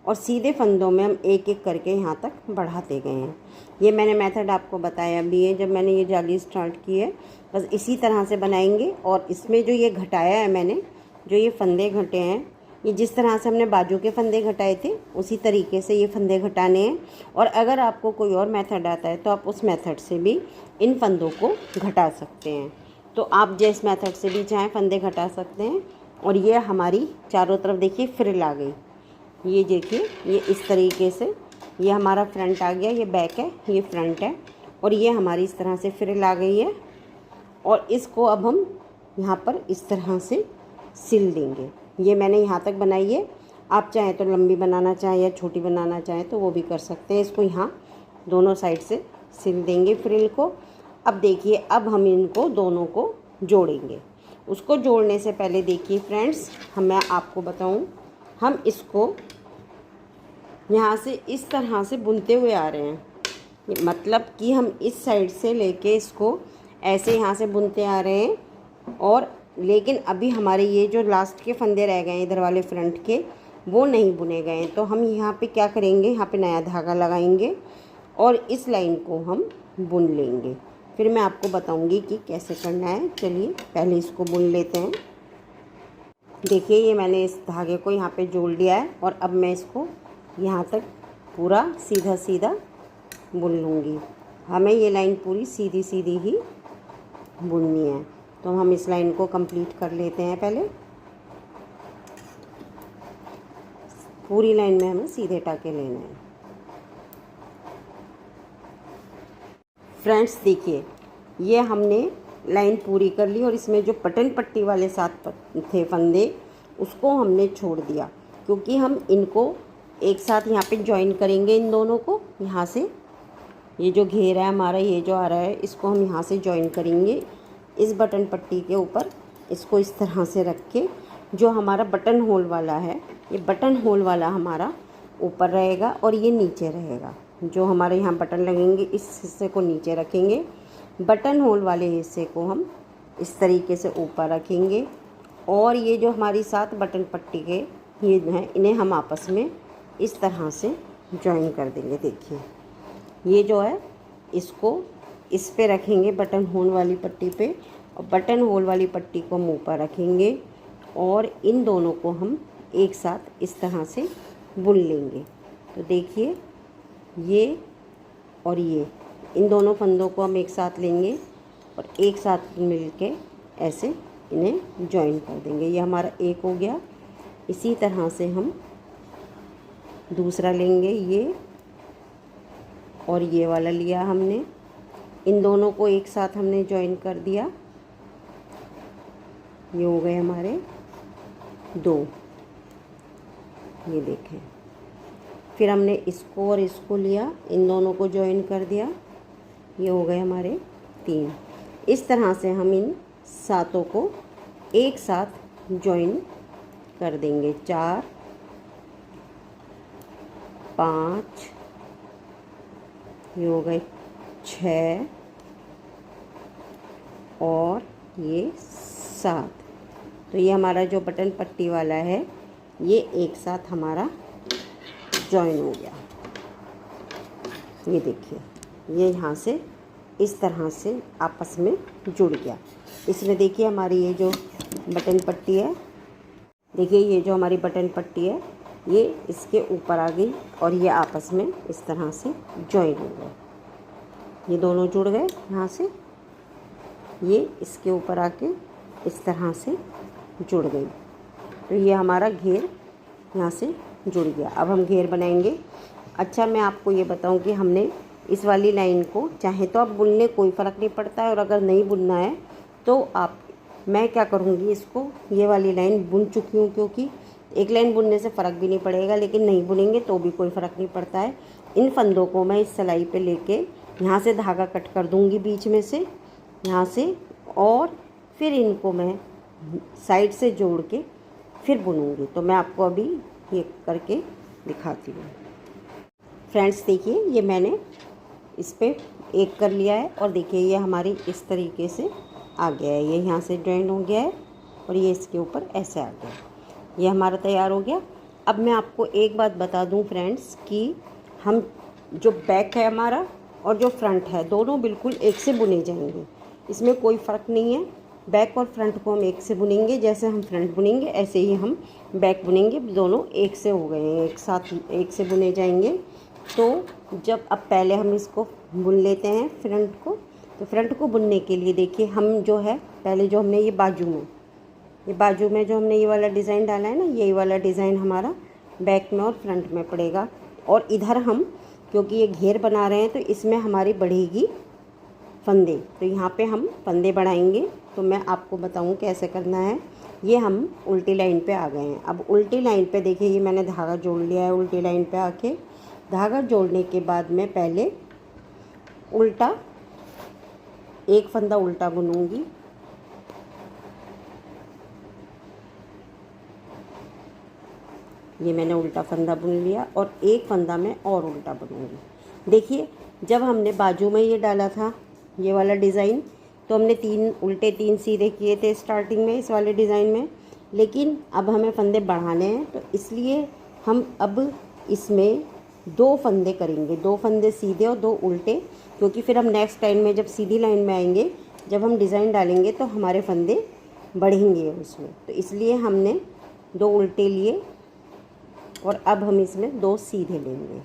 और सीधे फंदों में हम एक एक करके यहाँ तक बढ़ाते गए हैं। ये मैंने मेथड आपको बताया भी है जब मैंने ये जाली स्टार्ट की है। बस इसी तरह से बनाएंगे। और इसमें जो ये घटाया है मैंने, जो ये फंदे घटे हैं, ये जिस तरह से हमने बाजू के फंदे घटाए थे उसी तरीके से ये फंदे घटाने हैं। और अगर आपको कोई और मेथड आता है तो आप उस मेथड से भी इन फंदों को घटा सकते हैं। तो आप जिस मेथड से भी चाहें फंदे घटा सकते हैं। और ये हमारी चारों तरफ देखिए फ्रिल आ गई। ये देखिए, ये इस तरीके से ये हमारा फ्रंट आ गया, ये बैक है, ये फ्रंट है और ये हमारी इस तरह से फ्रिल आ गई है। और इसको अब हम यहाँ पर इस तरह से सिल देंगे। ये मैंने यहाँ तक बनाई है। आप चाहें तो लंबी बनाना चाहें या छोटी बनाना चाहें तो वो भी कर सकते हैं। इसको यहाँ दोनों साइड से सिल देंगे फ्रिल को। अब देखिए, अब हम इनको दोनों को जोड़ेंगे। उसको जोड़ने से पहले देखिए फ्रेंड्स, मैं आपको बताऊं, हम इसको यहाँ से इस तरह से बुनते हुए आ रहे हैं। मतलब कि हम इस साइड से लेके इसको ऐसे यहाँ से बुनते आ रहे हैं और लेकिन अभी हमारे ये जो लास्ट के फंदे रह गए हैं इधर वाले फ्रंट के, वो नहीं बुने गए हैं। तो हम यहाँ पे क्या करेंगे, यहाँ पे नया धागा लगाएंगे और इस लाइन को हम बुन लेंगे। फिर मैं आपको बताऊंगी कि कैसे करना है। चलिए पहले इसको बुन लेते हैं। देखिए ये मैंने इस धागे को यहाँ पे जोड़ लिया है और अब मैं इसको यहाँ तक पूरा सीधा सीधा बुन लूँगी। हमें ये लाइन पूरी सीधी सीधी ही बुननी है। तो हम इस लाइन को कंप्लीट कर लेते हैं। पहले पूरी लाइन में हमें सीधे टाके लेने हैं। फ्रेंड्स देखिए ये हमने लाइन पूरी कर ली और इसमें जो बटन पट्टी वाले 7 थे फंदे उसको हमने छोड़ दिया, क्योंकि हम इनको एक साथ यहाँ पे जॉइन करेंगे। इन दोनों को यहाँ से, ये जो घेरा है हमारा, ये जो आ रहा है, इसको हम यहाँ से जॉइन करेंगे इस बटन पट्टी के ऊपर। इसको इस तरह से रख के जो हमारा बटन होल वाला है, ये बटन होल वाला हमारा ऊपर रहेगा और ये नीचे रहेगा। जो हमारे यहाँ बटन लगेंगे इस हिस्से को नीचे रखेंगे, बटन होल वाले हिस्से को हम इस तरीके से ऊपर रखेंगे और ये जो हमारी 7 बटन पट्टी के ये हैं, इन्हें हम आपस में इस तरह से जॉइन कर देंगे। देखिए ये जो है इसको इस पे रखेंगे बटन होल वाली पट्टी पे, और बटन होल वाली पट्टी को हम ऊपर रखेंगे और इन दोनों को हम एक साथ इस तरह से बुन लेंगे। तो देखिए ये और ये, इन दोनों फंदों को हम एक साथ लेंगे और एक साथ मिल के ऐसे इन्हें जॉइन कर देंगे। ये हमारा एक हो गया। इसी तरह से हम दूसरा लेंगे, ये और ये वाला लिया हमने, इन दोनों को एक साथ हमने जॉइन कर दिया। ये हो गए हमारे 2, ये देखें। फिर हमने इसको और इसको लिया, इन दोनों को जॉइन कर दिया, ये हो गए हमारे 3। इस तरह से हम इन 7 को एक साथ जॉइन कर देंगे। 4, 5, ये हो गए 6 और ये 7। तो ये हमारा जो बटन पट्टी वाला है ये एक साथ हमारा जॉइन हो गया। ये देखिए ये यहाँ से इस तरह से आपस में जुड़ गया। इसमें देखिए हमारी ये जो बटन पट्टी है, देखिए ये जो हमारी बटन पट्टी है ये इसके ऊपर आ गई और ये आपस में इस तरह से जॉइन हो गए। ये दोनों जुड़ गए यहाँ से, ये इसके ऊपर आके इस तरह से जुड़ गई। तो ये हमारा घेर यहाँ से जुड़ गया। अब हम घेर बनाएंगे। अच्छा मैं आपको ये बताऊं कि हमने इस वाली लाइन को चाहे तो आप बुन ले, कोई फ़र्क नहीं पड़ता है, और अगर नहीं बुनना है तो आप, मैं क्या करूँगी, इसको ये वाली लाइन बुन चुकी हूँ, क्योंकि एक लाइन बुनने से फ़र्क भी नहीं पड़ेगा, लेकिन नहीं बुनेंगे तो भी कोई फ़र्क नहीं पड़ता है। इन फंदों को मैं इस सिलाई पे लेके यहाँ से धागा कट कर दूँगी बीच में से, यहाँ से, और फिर इनको मैं साइड से जोड़ के फिर बुनूँगी। तो मैं आपको अभी ये करके दिखाती हूँ। फ्रेंड्स देखिए ये मैंने इस पे एक कर लिया है और देखिए ये हमारी इस तरीके से आ गया है, ये यहाँ से जॉइन हो गया है और ये इसके ऊपर ऐसे आ गया। ये हमारा तैयार हो गया। अब मैं आपको एक बात बता दूं फ्रेंड्स कि हम जो बैक है हमारा और जो फ्रंट है दोनों बिल्कुल एक से बुने जाएंगे, इसमें कोई फ़र्क नहीं है। बैक और फ्रंट को हम एक से बुनेंगे, जैसे हम फ्रंट बुनेंगे ऐसे ही हम बैक बुनेंगे। दोनों एक से हो गए हैं, एक साथ एक से बुने जाएंगे। तो जब अब पहले हम इसको बुन लेते हैं फ्रंट को। तो फ्रंट को बुनने के लिए देखिए हम जो है पहले जो हमने ये बाजू में जो हमने ये वाला डिज़ाइन डाला है ना, यही वाला डिज़ाइन हमारा बैक में और फ्रंट में पड़ेगा। और इधर हम क्योंकि ये घेर बना रहे हैं तो इसमें हमारी बढ़ेगी फंदे, तो यहाँ पे हम फंदे बढ़ाएंगे। तो मैं आपको बताऊँ कैसे करना है। ये हम उल्टी लाइन पे आ गए हैं। अब उल्टी लाइन पे देखिए ये मैंने धागा जोड़ लिया है। उल्टी लाइन पे आके धागा जोड़ने के बाद मैं पहले उल्टा एक फंदा उल्टा बुनूंगी, ये मैंने उल्टा फंदा बुन लिया और एक फंदा मैं और उल्टा बुनूंगी। देखिए जब हमने बाजू में ये डाला था ये वाला डिज़ाइन, तो हमने 3 उल्टे 3 सीधे किए थे स्टार्टिंग में इस वाले डिज़ाइन में, लेकिन अब हमें फंदे बढ़ाने हैं तो इसलिए हम अब इसमें 2 फंदे करेंगे, 2 फंदे सीधे और 2 उल्टे, क्योंकि फिर हम नेक्स्ट लाइन में जब सीधी लाइन में आएंगे, जब हम डिज़ाइन डालेंगे तो हमारे फंदे बढ़ेंगे उसमें। तो इसलिए हमने 2 उल्टे लिए और अब हम इसमें 2 सीधे लेंगे।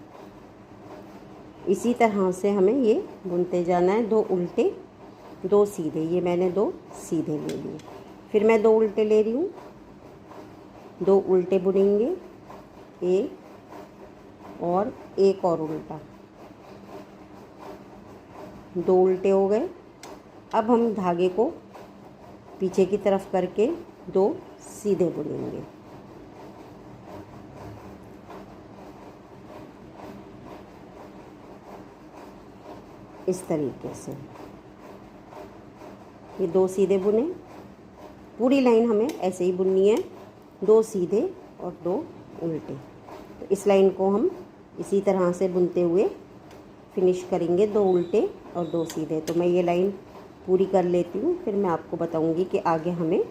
इसी तरह से हमें ये बुनते जाना है, 2 उल्टे 2 सीधे। ये मैंने 2 सीधे ले लिए, फिर मैं 2 उल्टे ले रही हूँ, 2 उल्टे बुनेंगे, एक और एक और उल्टा, 2 उल्टे हो गए। अब हम धागे को पीछे की तरफ करके 2 सीधे बुनेंगे। इस तरीके से ये 2 सीधे बुने, पूरी लाइन हमें ऐसे ही बुननी है, 2 सीधे और 2 उल्टे। तो इस लाइन को हम इसी तरह से बुनते हुए फिनिश करेंगे, 2 उल्टे और 2 सीधे। तो मैं ये लाइन पूरी कर लेती हूँ, फिर मैं आपको बताऊँगी कि आगे हमें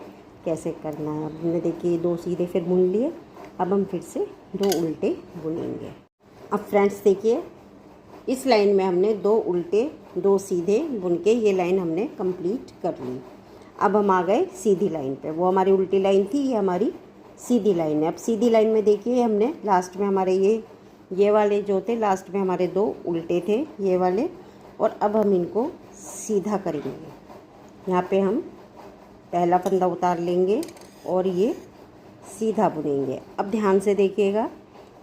कैसे करना है। अब हमने देखिए 2 सीधे फिर बुन लिए, अब हम फिर से 2 उल्टे बुनेंगे। अब फ्रेंड्स देखिए, इस लाइन में हमने 2 उल्टे 2 सीधे बुन के ये लाइन हमने कंप्लीट कर ली। अब हम आ गए सीधी लाइन पे, वो हमारी उल्टी लाइन थी, ये हमारी सीधी लाइन है। अब सीधी लाइन में देखिए हमने लास्ट में हमारे ये वाले जो थे, लास्ट में हमारे 2 उल्टे थे ये वाले, और अब हम इनको सीधा करेंगे। यहाँ पे हम पहला फंदा उतार लेंगे और ये सीधा बुनेंगे। अब ध्यान से देखिएगा,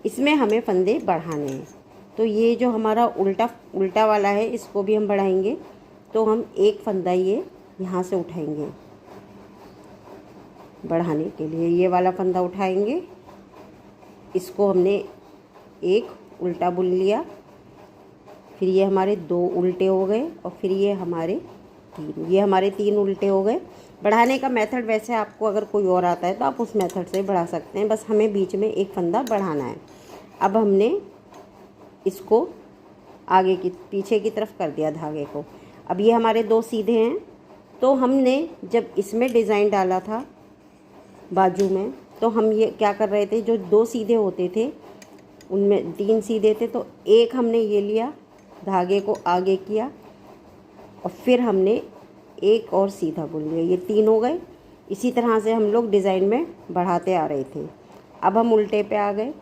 इसमें हमें फंदे बढ़ाने हैं, तो ये जो हमारा उल्टा वाला है इसको भी हम बढ़ाएंगे। तो हम एक फंदा ये यहाँ से उठाएंगे बढ़ाने के लिए, ये वाला फंदा उठाएंगे, इसको हमने एक उल्टा बुन लिया, फिर ये हमारे 2 उल्टे हो गए और फिर ये हमारे 3 उल्टे हो गए। बढ़ाने का मेथड वैसे आपको अगर कोई और आता है तो आप उस मेथड से बढ़ा सकते हैं, बस हमें बीच में एक फंदा बढ़ाना है। अब हमने इसको आगे की पीछे की तरफ कर दिया धागे को। अब ये हमारे 2 सीधे हैं, तो हमने जब इसमें डिज़ाइन डाला था बाजू में, तो हम ये क्या कर रहे थे, जो 2 सीधे होते थे उनमें 3 सीधे थे, तो एक हमने ये लिया, धागे को आगे किया और फिर हमने एक और सीधा बुन लिया, ये 3 हो गए। इसी तरह से हम लोग डिज़ाइन में बढ़ाते आ रहे थे। अब हम उल्टे पे आ गए,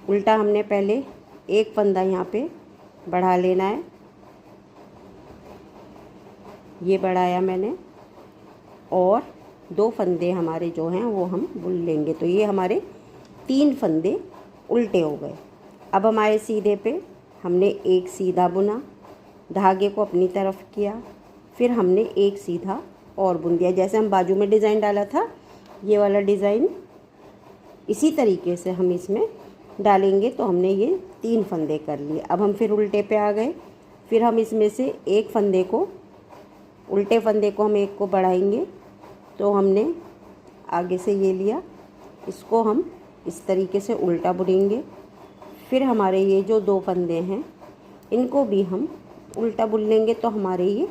उल्टा हमने पहले एक फंदा यहाँ पे बढ़ा लेना है, ये बढ़ाया मैंने, और 2 फंदे हमारे जो हैं वो हम बुन लेंगे। तो ये हमारे 3 फंदे उल्टे हो गए। अब हमारे सीधे पे हमने एक सीधा बुना, धागे को अपनी तरफ किया, फिर हमने एक सीधा और बुन दिया। जैसे हम बाजू में डिज़ाइन डाला था ये वाला डिज़ाइन, इसी तरीके से हम इसमें डालेंगे। तो हमने ये 3 फंदे कर लिए। अब हम फिर उल्टे पे आ गए, फिर हम इसमें से एक फंदे को, उल्टे फंदे को हम एक को बढ़ाएंगे। तो हमने आगे से ये लिया, इसको हम इस तरीके से उल्टा बुनेंगे। फिर हमारे ये जो 2 फंदे हैं इनको भी हम उल्टा बुन लेंगे, तो हमारे ये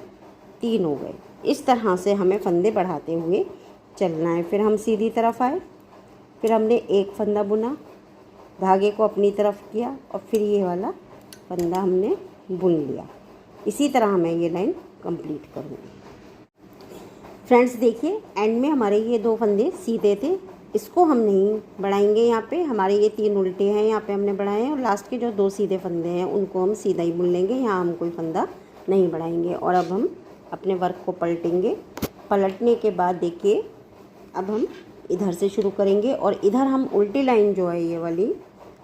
3 हो गए। इस तरह से हमें फंदे बढ़ाते हुए चलना है। फिर हम सीधी तरफ आए, फिर हमने एक फंदा बुना, धागे को अपनी तरफ किया और फिर ये वाला फंदा हमने बुन लिया। इसी तरह मैं ये लाइन कंप्लीट करूँगी। फ्रेंड्स देखिए, एंड में हमारे ये 2 फंदे सीधे थे, इसको हम नहीं बढ़ाएंगे। यहाँ पे हमारे ये 3 उल्टे हैं, यहाँ पे हमने बढ़ाए हैं, और लास्ट के जो 2 सीधे फंदे हैं उनको हम सीधा ही बुन लेंगे, यहाँ हम कोई फंदा नहीं बढ़ाएंगे। और अब हम अपने वर्क को पलटेंगे। पलटने के बाद देखिए, अब हम इधर से शुरू करेंगे और इधर हम उल्टी लाइन जो है ये वाली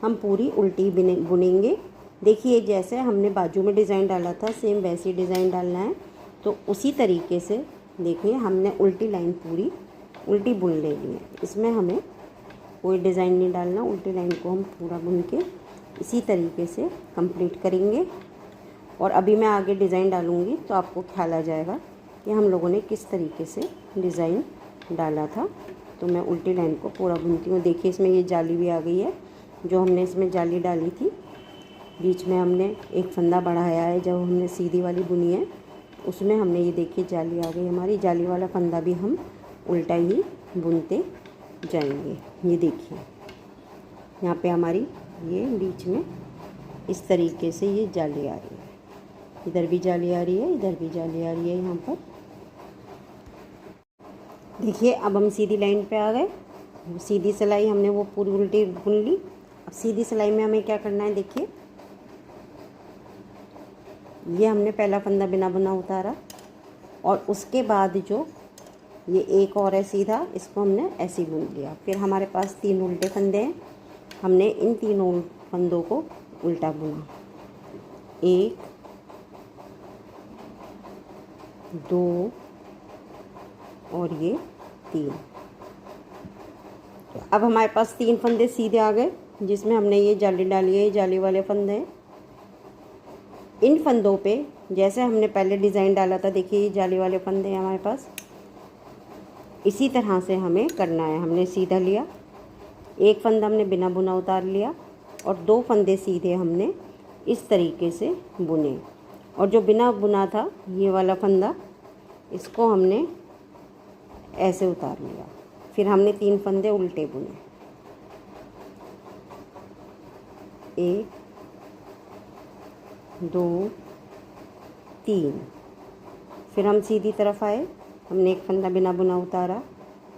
हम पूरी उल्टी बुनेंगे। देखिए जैसे हमने बाजू में डिज़ाइन डाला था सेम वैसी डिज़ाइन डालना है। तो उसी तरीके से देखिए हमने उल्टी लाइन पूरी उल्टी बुन लेनी है, इसमें हमें कोई डिज़ाइन नहीं डालना। उल्टी लाइन को हम पूरा बुन के इसी तरीके से कंप्लीट करेंगे। और अभी मैं आगे डिज़ाइन डालूँगी तो आपको ख्याल आ जाएगा कि हम लोगों ने किस तरीके से डिज़ाइन डाला था। तो मैं उल्टी लाइन को पूरा बुनती हूँ। देखिए इसमें ये जाली भी आ गई है, जो हमने इसमें जाली डाली थी। बीच में हमने एक फंदा बढ़ाया है जब हमने सीधी वाली बुनी है। उसमें हमने ये देखिए जाली आ गई हमारी। जाली वाला फंदा भी हम उल्टा ही बुनते जाएंगे। ये देखिए यहाँ पे हमारी ये बीच में इस तरीके से ये जाली आ रही है। इधर भी जाली आ रही है, इधर भी जाली आ रही है। यहाँ पर देखिए अब हम सीधी लाइन पे आ गए। सीधी सिलाई हमने वो पूरी उल्टी बुन ली। अब सीधी सिलाई में हमें क्या करना है, देखिए ये हमने पहला फंदा बिना बुना उतारा और उसके बाद जो ये एक और है सीधा, इसको हमने ऐसे ही बुन लिया। फिर हमारे पास 3 उल्टे फंदे हैं, हमने इन तीनों फंदों को उल्टा बुना। 1 2 और ये 3। तो अब हमारे पास 3 फंदे सीधे आ गए जिसमें हमने ये जाली डाली है, जाली वाले फंदे। इन फंदों पे जैसे हमने पहले डिज़ाइन डाला था, देखिए ये जाली वाले फंदे हैं हमारे पास, इसी तरह से हमें करना है। हमने सीधा लिया, एक फंदा हमने बिना बुना उतार लिया और 2 फंदे सीधे हमने इस तरीके से बुने। और जो बिना बुना था ये वाला फंदा, इसको हमने ऐसे उतार लिया। फिर हमने 3 फंदे उल्टे बुने, 1 2 3। फिर हम सीधी तरफ आए, हमने एक फंदा बिना बुना उतारा,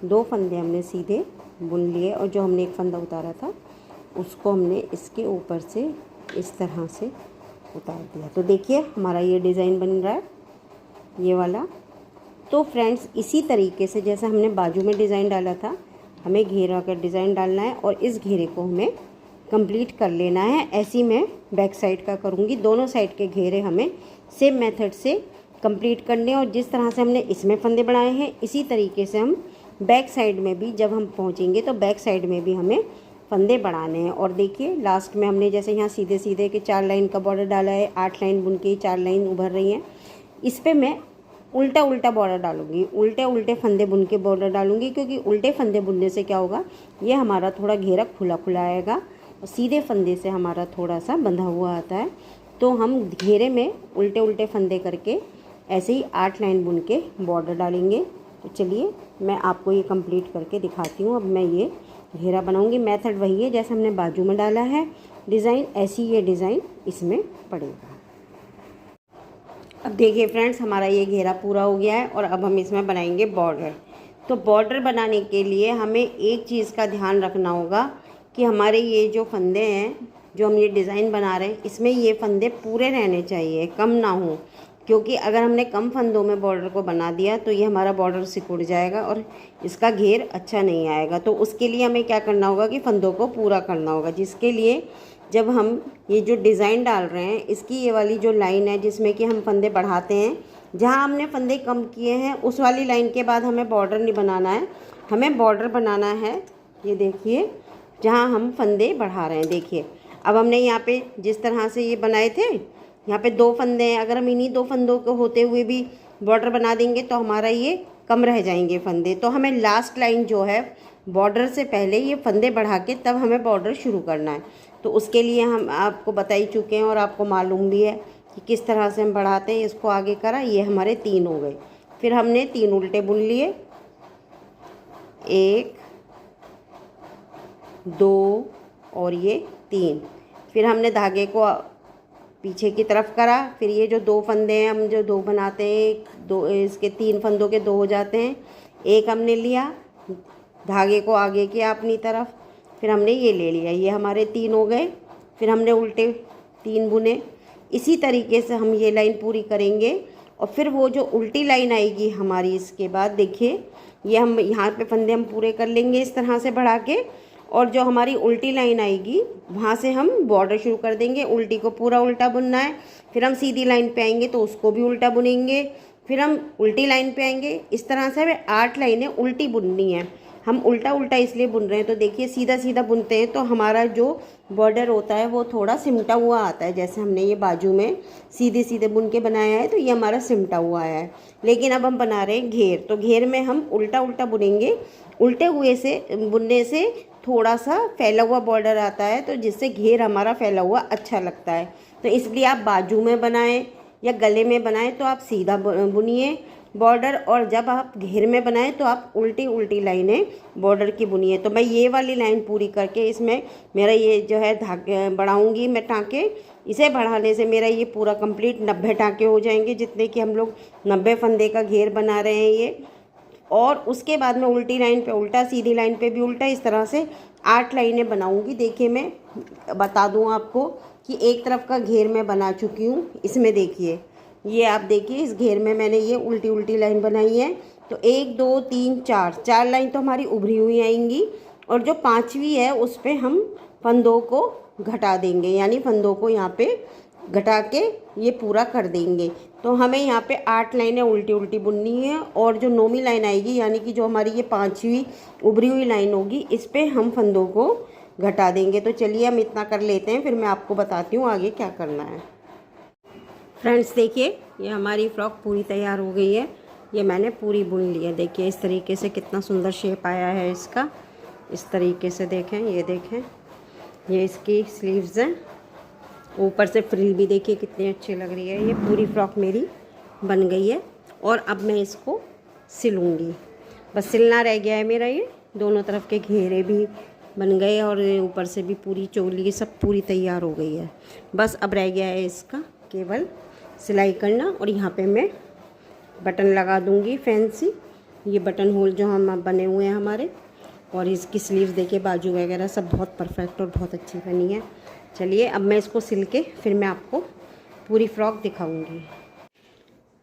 2 फंदे हमने सीधे बुन लिए और जो हमने एक फंदा उतारा था उसको हमने इसके ऊपर से इस तरह से उतार दिया। तो देखिए हमारा ये डिज़ाइन बन रहा है, ये वाला। तो फ्रेंड्स इसी तरीके से जैसे हमने बाजू में डिज़ाइन डाला था, हमें घेरा का डिज़ाइन डालना है और इस घेरे को हमें कंप्लीट कर लेना है। ऐसी मैं बैक साइड का करूँगी। दोनों साइड के घेरे हमें सेम मेथड से कंप्लीट करने, और जिस तरह से हमने इसमें फंदे बनाए हैं इसी तरीके से हम बैक साइड में भी जब हम पहुँचेंगे तो बैक साइड में भी हमें फंदे बढ़ाने हैं। और देखिए लास्ट में हमने जैसे यहाँ सीधे सीधे के 4 लाइन का बॉर्डर डाला है, 8 लाइन बुन के 4 लाइन उभर रही हैं, इस पर मैं उल्टा उल्टा बॉर्डर डालूंगी, उल्टे उल्टे फंदे बुन के बॉर्डर डालूंगी। क्योंकि उल्टे फंदे बुनने से क्या होगा, ये हमारा थोड़ा घेरा खुला खुला आएगा और सीधे फंदे से हमारा थोड़ा सा बंधा हुआ आता है। तो हम घेरे में उल्टे उल्टे फंदे करके ऐसे ही 8 लाइन बुन के बॉर्डर डालेंगे। तो चलिए मैं आपको ये कंप्लीट करके दिखाती हूँ। अब मैं ये घेरा बनाऊंगी। मेथड वही है जैसे हमने बाजू में डाला है डिज़ाइन, ऐसी ये डिज़ाइन इसमें पड़ेगा। अब देखिए फ्रेंड्स हमारा ये घेरा पूरा हो गया है और अब हम इसमें बनाएंगे बॉर्डर। तो बॉर्डर बनाने के लिए हमें एक चीज़ का ध्यान रखना होगा कि हमारे ये जो फंदे हैं, जो हम ये डिज़ाइन बना रहे हैं, इसमें ये फंदे पूरे रहने चाहिए, कम ना हो। क्योंकि अगर हमने कम फंदों में बॉर्डर को बना दिया तो ये हमारा बॉर्डर सिकुड़ जाएगा और इसका घेर अच्छा नहीं आएगा। तो उसके लिए हमें क्या करना होगा कि फंदों को पूरा करना होगा, जिसके लिए जब हम ये जो डिज़ाइन डाल रहे हैं इसकी ये वाली जो लाइन है जिसमें कि हम फंदे बढ़ाते हैं, जहाँ हमने फंदे कम किए हैं उस वाली लाइन के बाद हमें बॉर्डर नहीं बनाना है, हमें बॉर्डर बनाना है। ये देखिए जहाँ हम फंदे बढ़ा रहे हैं, देखिए अब हमने यहाँ पे जिस तरह से ये बनाए थे, यहाँ पे 2 फंदे हैं, अगर हम इन्हीं 2 फंदों को होते हुए भी बॉर्डर बना देंगे तो हमारा ये कम रह जाएंगे फंदे। तो हमें लास्ट लाइन जो है बॉर्डर से पहले ये फंदे बढ़ा के तब हमें बॉर्डर शुरू करना है। तो उसके लिए हम आपको बता ही चुके हैं और आपको मालूम भी है कि किस तरह से हम बढ़ाते हैं। इसको आगे करा, ये हमारे 3 हो गए। फिर हमने 3 उल्टे बुन लिए, 1 2 और ये 3। फिर हमने धागे को पीछे की तरफ करा। फिर ये जो 2 फंदे हैं हम जो 2 बनाते हैं, 2 इसके 3 फंदों के 2 हो जाते हैं। एक हमने लिया, धागे को आगे किया अपनी तरफ, फिर हमने ये ले लिया, ये हमारे 3 हो गए। फिर हमने उल्टे 3 बुने। इसी तरीके से हम ये लाइन पूरी करेंगे और फिर वो जो उल्टी लाइन आएगी हमारी इसके बाद, देखिए ये हम यहाँ पे फंदे हम पूरे कर लेंगे इस तरह से बढ़ा के, और जो हमारी उल्टी लाइन आएगी वहाँ से हम बॉर्डर शुरू कर देंगे। उल्टी को पूरा उल्टा बुनना है। फिर हम सीधी लाइन पे आएंगे तो उसको भी उल्टा बुनेंगे, फिर हम उल्टी लाइन पे आएंगे। इस तरह से हमें 8 लाइनें उल्टी बुननी है। हम उल्टा उल्टा इसलिए बुन रहे हैं, तो देखिए सीधा सीधा बुनते हैं तो हमारा जो बॉर्डर होता है वो थोड़ा सिमटा हुआ आता है। जैसे हमने ये बाजू में सीधे सीधे बुन के बनाया है तो ये हमारा सिमटा हुआ आया है। लेकिन अब हम बना रहे हैं घेर, तो घेर में हम उल्टा उल्टा बुनेंगे। उल्टे हुए से बुनने से थोड़ा सा फैला हुआ बॉर्डर आता है, तो जिससे घेर हमारा फैला हुआ अच्छा लगता है। तो इसलिए आप बाजू में बनाएं या गले में बनाएं तो आप सीधा बुनिए बॉर्डर, और जब आप घेर में बनाएं तो आप उल्टी उल्टी लाइनें बॉर्डर की बुनिए। तो मैं ये वाली लाइन पूरी करके इसमें मेरा ये जो है धागे बढ़ाऊँगी मैं टाँके। इसे बढ़ाने से मेरा ये पूरा कंप्लीट 90 टाँके हो जाएंगे, जितने कि हम लोग 90 फंदे का घेर बना रहे हैं ये। और उसके बाद मैं उल्टी लाइन पे उल्टा, सीधी लाइन पे भी उल्टा, इस तरह से 8 लाइनें बनाऊंगी। देखिए मैं बता दूं आपको कि एक तरफ का घेर मैं बना चुकी हूँ। इसमें देखिए, ये आप देखिए इस घेर में मैंने ये उल्टी उल्टी लाइन बनाई है। तो 1 2 3 4 लाइन तो हमारी उभरी हुई आएंगी, और जो 5वीं है उस पर हम फंदों को घटा देंगे, यानी फंदों को यहाँ पे घटा के ये पूरा कर देंगे। तो हमें यहाँ पे 8 लाइनें उल्टी उल्टी बुननी है, और जो 9वीं लाइन आएगी यानी कि जो हमारी ये 5वीं उभरी हुई लाइन होगी, इस पे हम फंदों को घटा देंगे। तो चलिए हम इतना कर लेते हैं, फिर मैं आपको बताती हूँ आगे क्या करना है। फ्रेंड्स देखिए, ये हमारी फ्रॉक पूरी तैयार हो गई है। ये मैंने पूरी बुन ली है। देखिए इस तरीके से कितना सुंदर शेप आया है इसका। इस तरीके से देखें, ये देखें, ये इसकी स्लीव्स हैं। ऊपर से फ्रिल भी देखिए कितनी अच्छी लग रही है। ये पूरी फ्रॉक मेरी बन गई है, और अब मैं इसको सिलूँगी। बस सिलना रह गया है मेरा। ये दोनों तरफ के घेरे भी बन गए, और ऊपर से भी पूरी चोली सब पूरी तैयार हो गई है। बस अब रह गया है इसका केवल सिलाई करना, और यहाँ पे मैं बटन लगा दूँगी फैंसी। ये बटन होल जो हम बने हुए हैं हमारे, और इसकी स्लीव्स देखिए, बाजू वगैरह सब बहुत परफेक्ट और बहुत अच्छी बनी है। चलिए अब मैं इसको सिल के फिर मैं आपको पूरी फ़्रॉक दिखाऊंगी।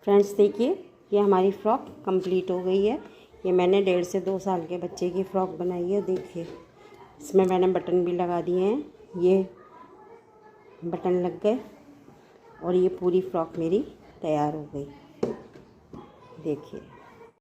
फ्रेंड्स देखिए, ये हमारी फ़्रॉक कंप्लीट हो गई है। ये मैंने 1.5 से 2 साल के बच्चे की फ़्रॉक बनाई है। देखिए इसमें मैंने बटन भी लगा दिए हैं, ये बटन लग गए, और ये पूरी फ़्रॉक मेरी तैयार हो गई। देखिए